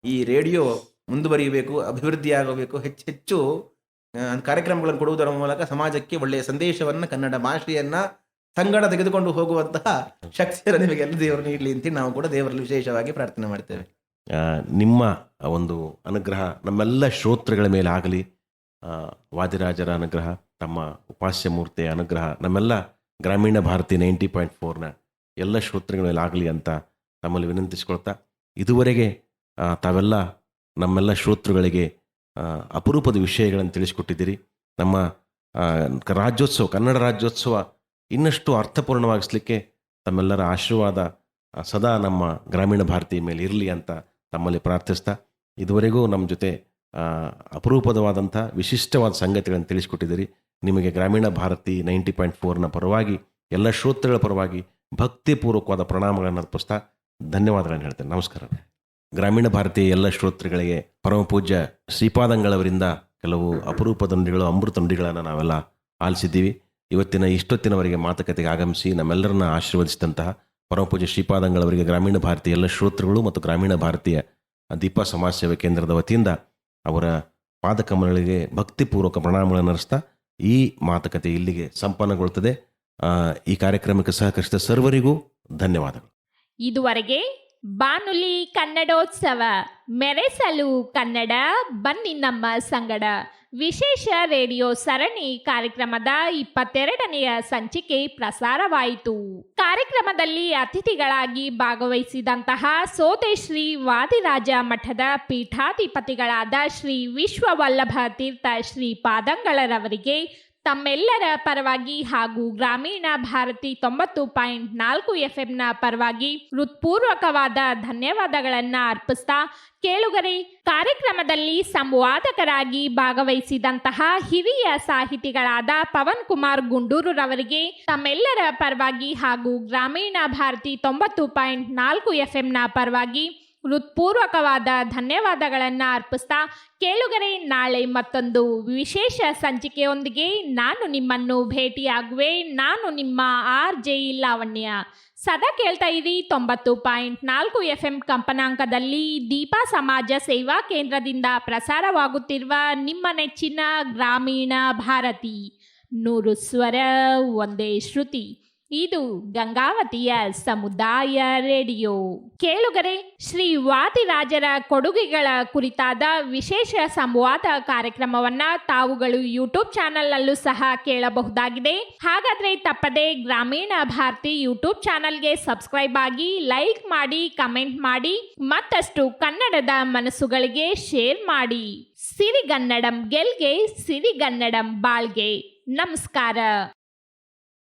ಈ ರೇಡಿಯೋ ಮುಂದುವರಿಯಬೇಕು, ಅಭಿವೃದ್ಧಿಯಾಗಬೇಕು, ಹೆಚ್ಚೆಚ್ಚು ಕಾರ್ಯಕ್ರಮಗಳನ್ನು ಕೊಡುವುದರ ಮೂಲಕ ಸಮಾಜಕ್ಕೆ ಒಳ್ಳೆಯ ಸಂದೇಶವನ್ನು, ಕನ್ನಡ ಭಾಷೆಯನ್ನು ಸಂಗಡ ತೆಗೆದುಕೊಂಡು ಹೋಗುವಂತಹ ಶಕ್ತಿಯನ್ನು ನಿಮಗೆಲ್ಲ ದೇವರು ನೀಡಲಿ ಅಂತ ನಾವು ಕೂಡ ದೇವರಲ್ಲಿ ವಿಶೇಷವಾಗಿ ಪ್ರಾರ್ಥನೆ ಮಾಡ್ತೇವೆ. ನಿಮ್ಮ ಒಂದು ಅನುಗ್ರಹ ನಮ್ಮೆಲ್ಲ ಶ್ರೋತೃಗಳ ಮೇಲೆ ಆಗಲಿ. ವಾದಿರಾಜರ ಅನುಗ್ರಹ, ತಮ್ಮ ಉಪಾಸ್ಯ ಮೂರ್ತಿಯ ಅನುಗ್ರಹ ನಮ್ಮೆಲ್ಲ ಗ್ರಾಮೀಣ ಭಾರತಿ 90.4ನ ಎಲ್ಲ ಶ್ರೋತೃಗಳ ಮೇಲೆ ಆಗಲಿ ಅಂತ ತಮ್ಮಲ್ಲಿ ವಿನಂತಿಸ್ಕೊಳ್ತಾ, ಇದುವರೆಗೆ ತಾವೆಲ್ಲ ನಮ್ಮೆಲ್ಲ ಶ್ರೋತೃಗಳಿಗೆ ಅಪರೂಪದ ವಿಷಯಗಳನ್ನು ತಿಳಿಸ್ಕೊಟ್ಟಿದ್ದೀರಿ. ನಮ್ಮ ರಾಜ್ಯೋತ್ಸವ, ಕನ್ನಡ ರಾಜ್ಯೋತ್ಸವ ಇನ್ನಷ್ಟು ಅರ್ಥಪೂರ್ಣವಾಗಿಸಲಿಕ್ಕೆ ತಮ್ಮೆಲ್ಲರ ಆಶೀರ್ವಾದ ಸದಾ ನಮ್ಮ ಗ್ರಾಮೀಣ ಭಾರತಿ ಮೇಲೆ ಇರಲಿ ಅಂತ ತಮ್ಮಲ್ಲಿ ಪ್ರಾರ್ಥಿಸ್ತಾ, ಇದುವರೆಗೂ ನಮ್ಮ ಜೊತೆ ಅಪರೂಪವಾದಂಥ ವಿಶಿಷ್ಟವಾದ ಸಂಗತಿಗಳನ್ನು ತಿಳಿಸ್ಕೊಟ್ಟಿದ್ದೀರಿ. ನಿಮಗೆ ಗ್ರಾಮೀಣ ಭಾರತಿ 90.4ನ ಪರವಾಗಿ, ಎಲ್ಲ ಶ್ರೋತೃಗಳ ಪರವಾಗಿ ಭಕ್ತಿಪೂರ್ವಕವಾದ ಪ್ರಣಾಮಗಳನ್ನು ಅರ್ಪಿಸ್ತಾ ಧನ್ಯವಾದಗಳನ್ನು ಹೇಳ್ತೇನೆ. ನಮಸ್ಕಾರ. ಗ್ರಾಮೀಣ ಭಾರತೀಯ ಎಲ್ಲ ಶ್ರೋತೃಗಳಿಗೆ ಪರಮ ಪೂಜ್ಯ ಶ್ರೀಪಾದಂಗಳವರಿಂದ ಕೆಲವು ಅಪರೂಪದ ನುಡಿಗಳು, ಅಮೃತ ನುಡಿಗಳನ್ನು ನಾವೆಲ್ಲ ಆಲಿಸಿದ್ದೀವಿ. ಇಷ್ಟೊತ್ತಿನವರೆಗೆ ಮಾತುಕತೆಗೆ ಆಗಮಿಸಿ ನಮ್ಮೆಲ್ಲರನ್ನ ಆಶೀರ್ವದಿಸಿದಂತಹ ಪರಮ ಪೂಜ್ಯ ಶ್ರೀಪಾದಂಗಳವರಿಗೆ ಗ್ರಾಮೀಣ ಭಾರತೀಯ ಎಲ್ಲ ಶ್ರೋತೃಗಳು ಮತ್ತು ಗ್ರಾಮೀಣ ಭಾರತೀಯ ದೀಪ ಸಮಾಜ ಸೇವೆ ಕೇಂದ್ರದ ವತಿಯಿಂದ ಅವರ ಪಾದಕಮಲಗಳಿಗೆ ಭಕ್ತಿಪೂರ್ವಕ ಪ್ರಣಾಮಗಳನ್ನು ನಡೆಸ್ತಾ ಈ ಮಾತುಕತೆ ಇಲ್ಲಿಗೆ ಸಂಪನ್ನಗೊಳ್ಳುತ್ತದೆ. ಈ ಕಾರ್ಯಕ್ರಮಕ್ಕೆ ಸಹಕರಿಸಿದ ಸರ್ವರಿಗೂ ಧನ್ಯವಾದಗಳು. ಇದುವರೆಗೆ ಬಾನುಲಿ ಕನ್ನಡೋತ್ಸವ ಮೆರೆಸಲು ಕನ್ನಡ ಬನ್ನಿ ನಮ್ಮ ಸಂಗಡ ವಿಶೇಷ ರೇಡಿಯೋ ಸರಣಿ ಕಾರ್ಯಕ್ರಮದ 22ನೆಯ ಸಂಚಿಕೆ ಪ್ರಸಾರವಾಯಿತು. ಕಾರ್ಯಕ್ರಮದಲ್ಲಿ ಅತಿಥಿಗಳಾಗಿ ಭಾಗವಹಿಸಿದಂತಹ ಸೋತೇಶ್ರೀ ವಾದಿರಾಜ ಮಠದ ಪೀಠಾಧಿಪತಿಗಳಾದ ಶ್ರೀ ವಿಶ್ವವಲ್ಲಭ ತೀರ್ಥ ಶ್ರೀಪಾದಂಗಳರವರಿಗೆ ತಮ್ಮೆಲ್ಲರ ಪರವಾಗಿ ಹಾಗೂ ಗ್ರಾಮೀಣ ಭಾರತಿ 90.4 FMನ ಪರವಾಗಿ ಹೃತ್ಪೂರ್ವಕವಾದ ಧನ್ಯವಾದಗಳನ್ನು ಅರ್ಪಿಸ್ತಾ, ಕೇಳುಗರೆ, ಕಾರ್ಯಕ್ರಮದಲ್ಲಿ ಸಂವಾದಕರಾಗಿ ಭಾಗವಹಿಸಿದಂತಹ ಹಿರಿಯ ಸಾಹಿತಿಗಳಾದ ಪವನ್ ಕುಮಾರ್ ಗುಂಡೂರುರವರಿಗೆ ತಮ್ಮೆಲ್ಲರ ಪರವಾಗಿ ಹಾಗೂ ಗ್ರಾಮೀಣ ಭಾರತಿ 90.4 FMನ ಪರವಾಗಿ ಹೃತ್ಪೂರ್ವಕವಾದ ಧನ್ಯವಾದಗಳನ್ನು ಅರ್ಪಿಸ್ತಾ, ಕೇಳುಗರೆ, ನಾಳೆ ಮತ್ತೊಂದು ವಿಶೇಷ ಸಂಚಿಕೆಯೊಂದಿಗೆ ನಾನು ನಿಮ್ಮನ್ನು ಭೇಟಿಯಾಗುವೆ. ನಾನು ನಿಮ್ಮ RJ ಲಾವಣ್ಯ. ಸದಾ ಕೇಳ್ತಾ ಇರಿ 90.4 FM ಕಂಪನಾಂಕದಲ್ಲಿ ದೀಪ ಸಮಾಜ ಸೇವಾ ಕೇಂದ್ರದಿಂದ ಪ್ರಸಾರವಾಗುತ್ತಿರುವ ನಿಮ್ಮ ನೆಚ್ಚಿನ ಗ್ರಾಮೀಣ ಭಾರತಿ. 100 ಸ್ವರ ಒಂದೇ ಶ್ರುತಿ. ಇದು ಗಂಗಾವತಿಯ ಸಮುದಾಯ ರೇಡಿಯೋ. ಕೇಳುಗರೆ, ಶ್ರೀ ವಾದಿರಾಜರ ಕೊಡುಗೆಗಳ ಕುರಿತಾದ ವಿಶೇಷ ಸಂವಾದ ಕಾರ್ಯಕ್ರಮವನ್ನ ತಾವುಗಳು ಯೂಟ್ಯೂಬ್ ಚಾನೆಲ್ನಲ್ಲೂ ಸಹ ಕೇಳಬಹುದಾಗಿದೆ. ಹಾಗಾದ್ರೆ ತಪ್ಪದೆ ಗ್ರಾಮೀಣ ಭಾರತಿ ಯೂಟ್ಯೂಬ್ ಚಾನೆಲ್ಗೆ ಸಬ್ಸ್ಕ್ರೈಬ್ ಆಗಿ, ಲೈಕ್ ಮಾಡಿ, ಕಮೆಂಟ್ ಮಾಡಿ, ಮತ್ತಷ್ಟು ಕನ್ನಡದ ಮನಸ್ಸುಗಳಿಗೆ ಶೇರ್ ಮಾಡಿ. ಸಿರಿಗನ್ನಡಂ ಗೆಲ್ಗೆ, ಸಿರಿಗನ್ನಡಂ ಬಾಳ್ಗೆ. ನಮಸ್ಕಾರ.